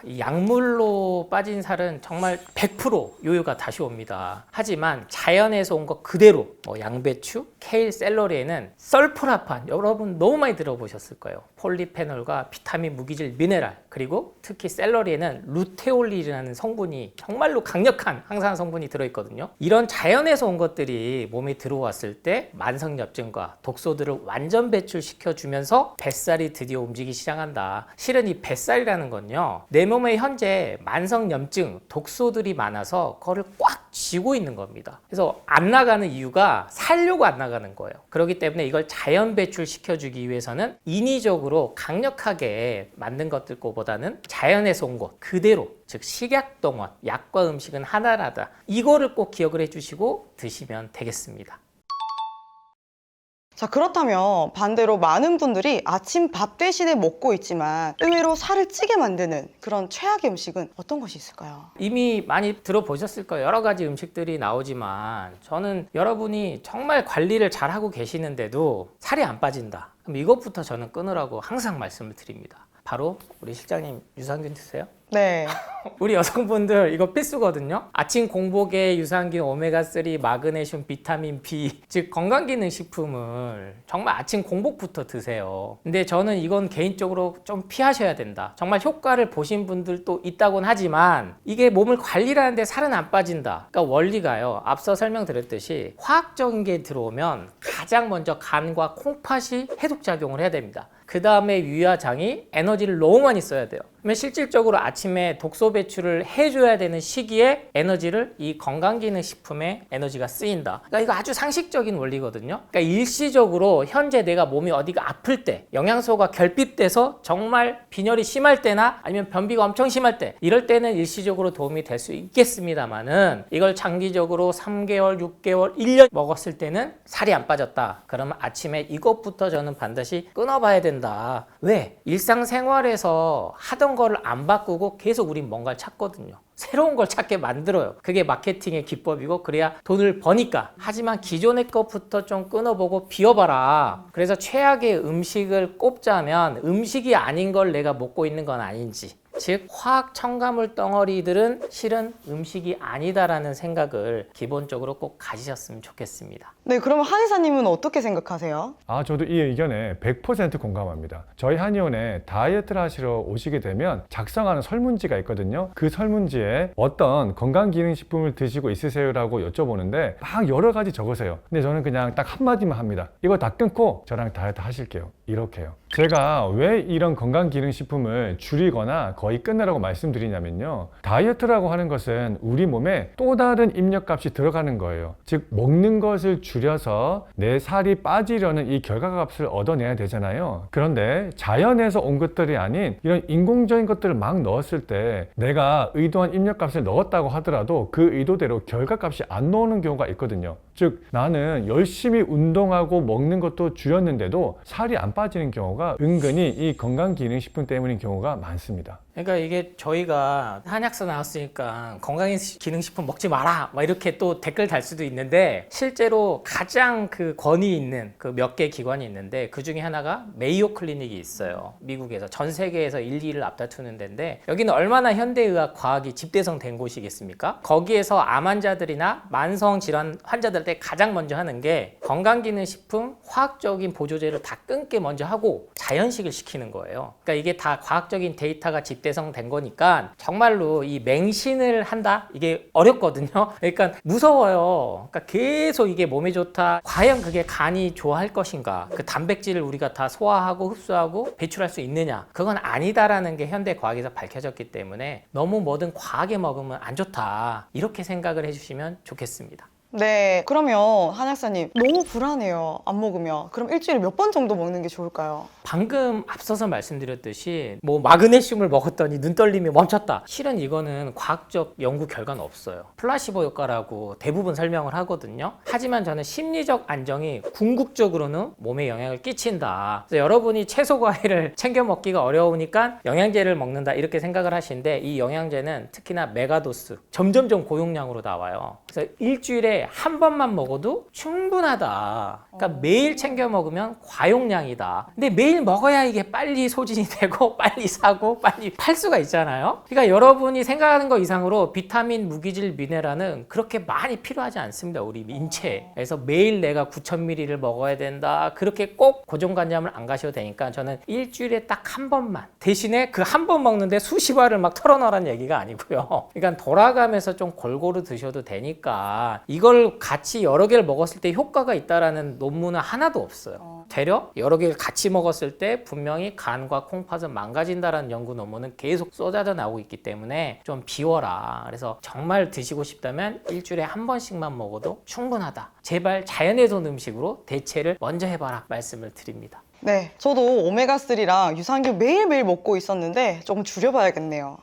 B: 이 약물로 빠진 살은 정말 100% 요요가 다시 옵니다. 하지만 자연에서 온 거 그대로 양배추, 케일, 샐러리에는 설프라판 여러분 너무 많이 들어보셨을 거예요. 폴리페놀과 비타민, 무기질, 미네랄 그리고 특히 샐러리에는 루테올린이라는 성분이 정말로 강력한 항산 성분이 들어있거든요. 이런 자연에서 온 것들이 몸에 들어왔을 때 만성염증과 독소들을 완전 배출시켜주면서 뱃살이 드디어 움직이기 시작한다. 실은 이 뱃살이라는 건요, 내 몸에 현재 만성염증, 독소들이 많아서 그거를 꽉 쥐고 있는 겁니다. 그래서 안 나가는 이유가 살려고 안 나가는 거예요. 그렇기 때문에 이걸 자연 배출시켜주기 위해서는 인위적으로 강력하게 만든 것들 거보다는 자연에서 온 것 그대로, 즉 식약동원, 약과 음식은 하나라다. 이거를 꼭 기억을 해주시고 드시면 되겠습니다.
A: 자, 그렇다면 반대로 많은 분들이 아침 밥 대신에 먹고 있지만 의외로 살을 찌게 만드는 그런 최악의 음식은 어떤 것이 있을까요?
B: 이미 많이 들어보셨을 거예요. 여러 가지 음식들이 나오지만 저는 여러분이 정말 관리를 잘하고 계시는데도 살이 안 빠진다. 그럼 이것부터 저는 끊으라고 항상 말씀을 드립니다. 바로 우리 실장님 유산균 드세요?
A: 네.
B: 우리 여성분들 이거 필수거든요. 아침 공복에 유산균, 오메가3, 마그네슘, 비타민 B, 즉 건강기능식품을 정말 아침 공복부터 드세요. 근데 저는 이건 개인적으로 좀 피하셔야 된다. 정말 효과를 보신 분들도 있다곤 하지만 이게 몸을 관리를 하는데 살은 안 빠진다. 그러니까 원리가요, 앞서 설명드렸듯이 화학적인 게 들어오면 가장 먼저 간과 콩팥이 해독작용을 해야 됩니다. 그 다음에 위와 장이 에너지를 너무 많이 써야 돼요. 그러면 실질적으로 아침에 독소 배출을 해줘야 되는 시기에 에너지를 이 건강기능식품에 에너지가 쓰인다. 그러니까 이거 아주 상식적인 원리거든요. 그러니까 일시적으로 현재 내가 몸이 어디가 아플 때, 영양소가 결핍돼서 정말 빈혈이 심할 때나 아니면 변비가 엄청 심할 때, 이럴 때는 일시적으로 도움이 될 수 있겠습니다만은 이걸 장기적으로 3개월, 6개월, 1년 먹었을 때는 살이 안 빠졌다. 그러면 아침에 이것부터 저는 반드시 끊어봐야 된다. 왜? 일상생활에서 하던 거를 안 바꾸고 계속 우린 뭔가를 찾거든요. 새로운 걸 찾게 만들어요. 그게 마케팅의 기법이고 그래야 돈을 버니까. 하지만 기존의 것부터 좀 끊어보고 비워봐라. 그래서 최악의 음식을 꼽자면 음식이 아닌 걸 내가 먹고 있는 건 아닌지, 즉 화학 첨가물 덩어리들은 실은 음식이 아니다라는 생각을 기본적으로 꼭 가지셨으면 좋겠습니다.
A: 네, 그러면 한의사님은 어떻게 생각하세요?
C: 저도 이 의견에 100% 공감합니다. 저희 한의원에 다이어트를 하시러 오시게 되면 작성하는 설문지가 있거든요. 그 설문지에 어떤 건강기능식품을 드시고 있으세요라고 여쭤보는데 막 여러 가지 적으세요. 근데 저는 그냥 딱 한마디만 합니다. 이거 다 끊고 저랑 다이어트 하실게요. 이렇게요. 제가 왜 이런 건강기능식품을 줄이거나 거의 끊으라고 말씀드리냐면요. 다이어트라고 하는 것은 우리 몸에 또 다른 입력값이 들어가는 거예요. 즉 먹는 것을 줄여서 내 살이 빠지려는 이 결과값을 얻어내야 되잖아요. 그런데 자연에서 온 것들이 아닌 이런 인공적인 것들을 막 넣었을 때 내가 의도한 입력값을 넣었다고 하더라도 그 의도대로 결과값이 안 나오는 경우가 있거든요. 즉 나는 열심히 운동하고 먹는 것도 줄였는데도 살이 안 빠지는 경우가 은근히 이 건강기능식품 때문인 경우가 많습니다.
B: 그러니까 이게 저희가 한약사 나왔으니까 건강기능식품 먹지 마라 막 이렇게 또 댓글 달 수도 있는데 실제로 가장 그 권위 있는 그 몇 개 기관이 있는데 그 중에 하나가 메이오 클리닉이 있어요. 미국에서 전 세계에서 1, 2위를 앞다투는 데인데 여기는 얼마나 현대의학 과학이 집대성 된 곳이겠습니까? 거기에서 암 환자들이나 만성 질환 환자들한테 가장 먼저 하는 게 건강기능식품 화학적인 보조제를 다 끊게 먼저 하고 자연식을 시키는 거예요. 그러니까 이게 다 과학적인 데이터가 집대성된 거니까 정말로 이 맹신을 한다? 이게 어렵거든요. 그러니까 무서워요. 그러니까 계속 이게 몸에 좋다. 과연 그게 간이 좋아할 것인가? 그 단백질을 우리가 다 소화하고 흡수하고 배출할 수 있느냐? 그건 아니다라는 게 현대 과학에서 밝혀졌기 때문에 너무 뭐든 과하게 먹으면 안 좋다. 이렇게 생각을 해주시면 좋겠습니다.
A: 네, 그러면 한약사님 너무 불안해요. 안 먹으면. 그럼 일주일에 몇 번 정도 먹는 게 좋을까요?
B: 방금 앞서서 말씀드렸듯이 뭐 마그네슘을 먹었더니 눈 떨림이 멈췄다. 실은 이거는 과학적 연구 결과는 없어요. 플라시보 효과라고 대부분 설명을 하거든요. 하지만 저는 심리적 안정이 궁극적으로는 몸에 영향을 끼친다. 그래서 여러분이 채소 과일을 챙겨 먹기가 어려우니까 영양제를 먹는다 이렇게 생각을 하시는데 이 영양제는 특히나 메가도스 점점점 고용량으로 나와요. 그래서 일주일에 한 번만 먹어도 충분하다. 그러니까 매일 챙겨 먹으면 과용량이다. 근데 매일 먹어야 이게 빨리 소진이 되고 빨리 사고 빨리 팔 수가 있잖아요. 그러니까 여러분이 생각하는 것 이상으로 비타민, 무기질, 미네랄은 그렇게 많이 필요하지 않습니다. 우리 인체에. 그래서 매일 내가 9,000ml를 먹어야 된다. 그렇게 꼭 고정관념을 안 가셔도 되니까 저는 일주일에 딱 한 번만. 대신에 그 한 번 먹는데 수십 알을 막 털어넣으라는 얘기가 아니고요. 그러니까 돌아가면서 좀 골고루 드셔도 되니까 이걸 같이 여러 개를 먹었을 때 효과가 있다라는 논문은 하나도 없어요. 되려 여러 개를 같이 먹었을 때 분명히 간과 콩팥은 망가진다라는 연구 논문은 계속 쏟아져 나오고 있기 때문에 좀 비워라. 그래서 정말 드시고 싶다면 일주일에 한 번씩만 먹어도 충분하다. 제발 자연에서 온 음식으로 대체를 먼저 해봐라 말씀을 드립니다.
A: 네, 저도 오메가3랑 유산균 매일매일 먹고 있었는데 조금 줄여봐야겠네요.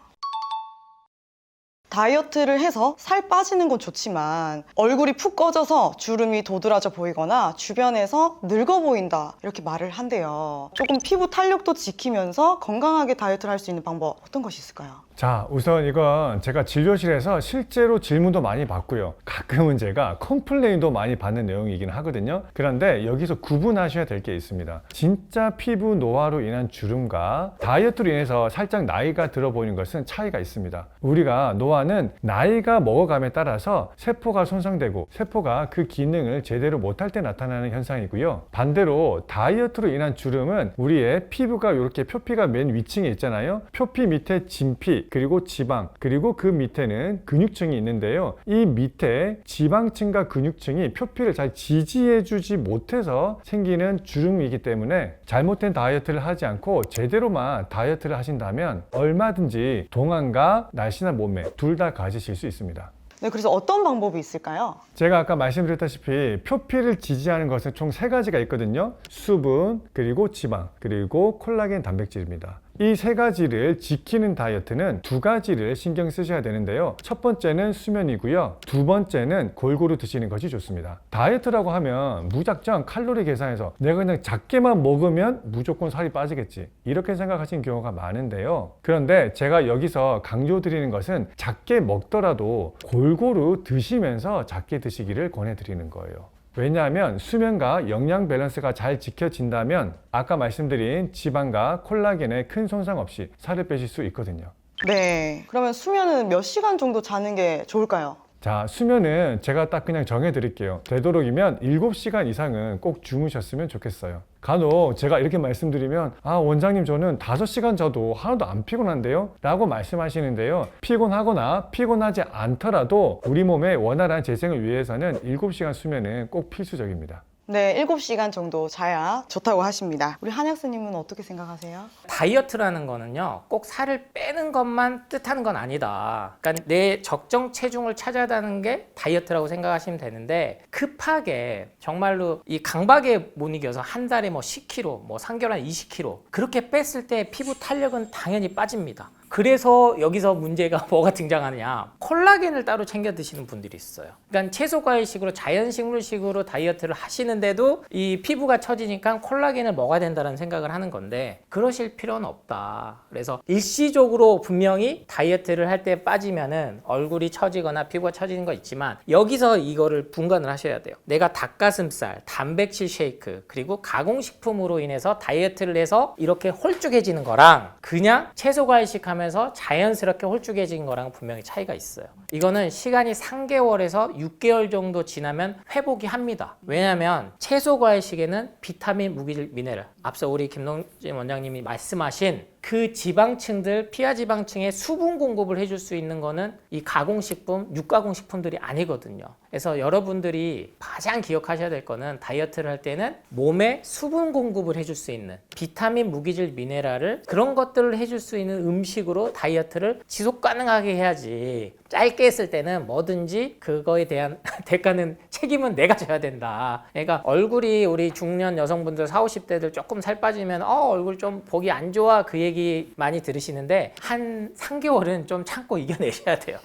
A: 다이어트를 해서 살 빠지는 건 좋지만 얼굴이 푹 꺼져서 주름이 도드라져 보이거나 주변에서 늙어 보인다 이렇게 말을 한대요. 조금 피부 탄력도 지키면서 건강하게 다이어트를 할 수 있는 방법 어떤 것이 있을까요?
C: 자, 우선 이건 제가 진료실에서 실제로 질문도 많이 받고요. 가끔은 제가 컴플레인도 많이 받는 내용이긴 하거든요. 그런데 여기서 구분하셔야 될 게 있습니다. 진짜 피부 노화로 인한 주름과 다이어트로 인해서 살짝 나이가 들어 보이는 것은 차이가 있습니다. 우리가 노화는 나이가 먹어감에 따라서 세포가 손상되고 세포가 그 기능을 제대로 못할 때 나타나는 현상이고요. 반대로 다이어트로 인한 주름은 우리의 피부가 이렇게 표피가 맨 위층에 있잖아요. 표피 밑에 진피 그리고 지방, 그리고 그 밑에는 근육층이 있는데요. 이 밑에 지방층과 근육층이 표피를 잘 지지해주지 못해서 생기는 주름이기 때문에 잘못된 다이어트를 하지 않고 제대로만 다이어트를 하신다면 얼마든지 동안과 날씬한 몸매 둘 다 가지실 수 있습니다.
A: 네, 그래서 어떤 방법이 있을까요?
C: 제가 아까 말씀드렸다시피 표피를 지지하는 것은 총 3가지가 있거든요. 수분, 그리고 지방, 그리고 콜라겐 단백질입니다. 이 3가지를 지키는 다이어트는 2가지를 신경 쓰셔야 되는데요. 첫 번째는 수면이고요. 2번째는 골고루 드시는 것이 좋습니다. 다이어트라고 하면 무작정 칼로리 계산해서 내가 그냥 작게만 먹으면 무조건 살이 빠지겠지 이렇게 생각하시는 경우가 많은데요. 그런데 제가 여기서 강조드리는 것은 작게 먹더라도 골고루 드시면서 작게 드시기를 권해드리는 거예요. 왜냐하면 수면과 영양 밸런스가 잘 지켜진다면 아까 말씀드린 지방과 콜라겐에 큰 손상 없이 살을 빼실 수 있거든요.
A: 네. 그러면 수면은 몇 시간 정도 자는 게 좋을까요?
C: 자, 수면은 제가 딱 그냥 정해드릴게요. 되도록이면 7시간 이상은 꼭 주무셨으면 좋겠어요. 간혹 제가 이렇게 말씀드리면 원장님 저는 5시간 자도 하나도 안 피곤한데요? 라고 말씀하시는데요. 피곤하거나 피곤하지 않더라도 우리 몸의 원활한 재생을 위해서는 7시간 수면은 꼭 필수적입니다.
A: 네, 7시간 정도 자야 좋다고 하십니다. 우리 한약수님은 어떻게 생각하세요?
B: 다이어트라는 거는요, 꼭 살을 빼는 것만 뜻하는 건 아니다. 그러니까 내 적정 체중을 찾아다는 게 다이어트라고 생각하시면 되는데, 급하게 정말로 이 강박에 못 이겨서 한 달에 뭐 10kg, 뭐 3개월 한 20kg 그렇게 뺐을 때 피부 탄력은 당연히 빠집니다. 그래서 여기서 문제가 뭐가 등장하느냐, 콜라겐을 따로 챙겨 드시는 분들이 있어요. 그러니까 채소과일식으로 자연식물식으로 다이어트를 하시는데도 이 피부가 처지니까 콜라겐을 먹어야 된다는 생각을 하는 건데, 그러실 필요는 없다. 그래서 일시적으로 분명히 다이어트를 할 때 빠지면은 얼굴이 처지거나 피부가 처지는 거 있지만, 여기서 이거를 분간을 하셔야 돼요. 내가 닭가슴살, 단백질 쉐이크, 그리고 가공식품으로 인해서 다이어트를 해서 이렇게 홀쭉해지는 거랑 그냥 채소과일식 하면 하면서 자연스럽게 홀쭉해진 거랑 분명히 차이가 있어요. 이거는 시간이 3개월에서 6개월 정도 지나면 회복이 합니다. 왜냐하면 채소과일식에는 비타민, 무기질, 미네랄, 앞서 우리 김동진 원장님이 말씀하신 그 지방층들, 피하지방층에 수분 공급을 해줄 수 있는 거는 이 가공식품, 육가공식품들이 아니거든요. 그래서 여러분들이 가장 기억하셔야 될 거는, 다이어트를 할 때는 몸에 수분 공급을 해줄 수 있는 비타민, 무기질, 미네랄을, 그런 것들을 해줄 수 있는 음식으로 다이어트를 지속 가능하게 해야지, 짧게 했을 때는 뭐든지 그거에 대한 대가는, 책임은 내가 져야 된다. 그러니까 얼굴이, 우리 중년 여성분들 40, 50대들 조금 살 빠지면 얼굴 좀 보기 안 좋아, 그 얘기 많이 들으시는데 한 3개월은 좀 참고 이겨내셔야 돼요.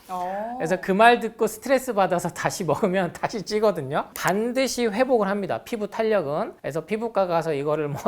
B: 그래서 그 말 듣고 스트레스 받아서 다시 먹으면 다시 찌거든요. 반드시 회복을 합니다. 피부 탄력은. 그래서 피부과 가서 이거를 뭐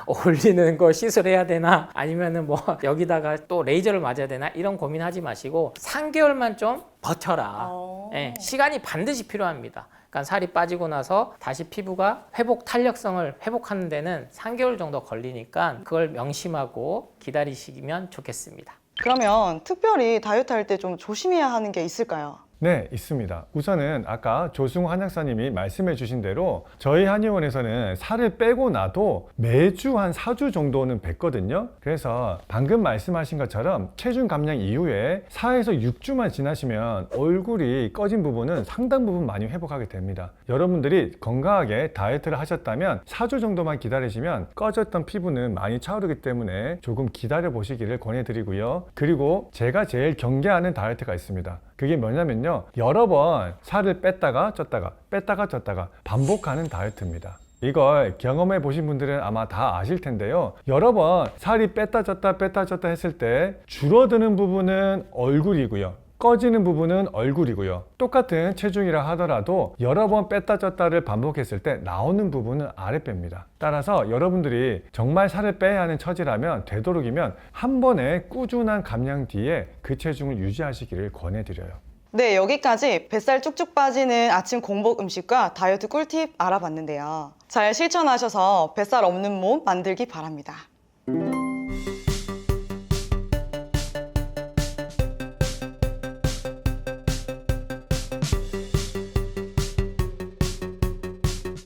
B: 올리는 거 시술해야 되나, 아니면은 뭐 여기다가 또 레이저를 맞아야 되나, 이런 고민하지 마시고 3개월만 좀 버텨라. 네, 시간이 반드시 필요합니다. 그러니까 살이 빠지고 나서 다시 피부가 회복 탄력성을 회복하는 데는 3개월 정도 걸리니까 그걸 명심하고 기다리시면 좋겠습니다.
A: 그러면 특별히 다이어트 할 때 좀 조심해야 하는 게 있을까요?
C: 네, 있습니다. 우선은 아까 조승우 한약사님이 말씀해 주신 대로 저희 한의원에서는 살을 빼고 나도 매주 한 4주 정도는 뺐거든요. 그래서 방금 말씀하신 것처럼 체중 감량 이후에 4에서 6주만 지나시면 얼굴이 꺼진 부분은 상당 부분 많이 회복하게 됩니다. 여러분들이 건강하게 다이어트를 하셨다면 4주 정도만 기다리시면 꺼졌던 피부는 많이 차오르기 때문에 조금 기다려 보시기를 권해드리고요. 그리고 제가 제일 경계하는 다이어트가 있습니다. 그게 뭐냐면요, 여러 번 살을 뺐다가 쪘다가 반복하는 다이어트입니다. 이걸 경험해 보신 분들은 아마 다 아실 텐데요, 여러 번 살이 뺐다 쪘다 했을 때 줄어드는 부분은 얼굴이고요, 꺼지는 부분은 얼굴이고요, 똑같은 체중이라 하더라도 여러 번 뺐다 쪘다를 반복했을 때 나오는 부분은 아랫배입니다. 따라서 여러분들이 정말 살을 빼야 하는 처지라면 되도록이면 한 번에 꾸준한 감량 뒤에 그 체중을 유지하시기를 권해드려요.
A: 네, 여기까지 뱃살 쭉쭉 빠지는 아침 공복 음식과 다이어트 꿀팁 알아봤는데요. 잘 실천하셔서 뱃살 없는 몸 만들기 바랍니다.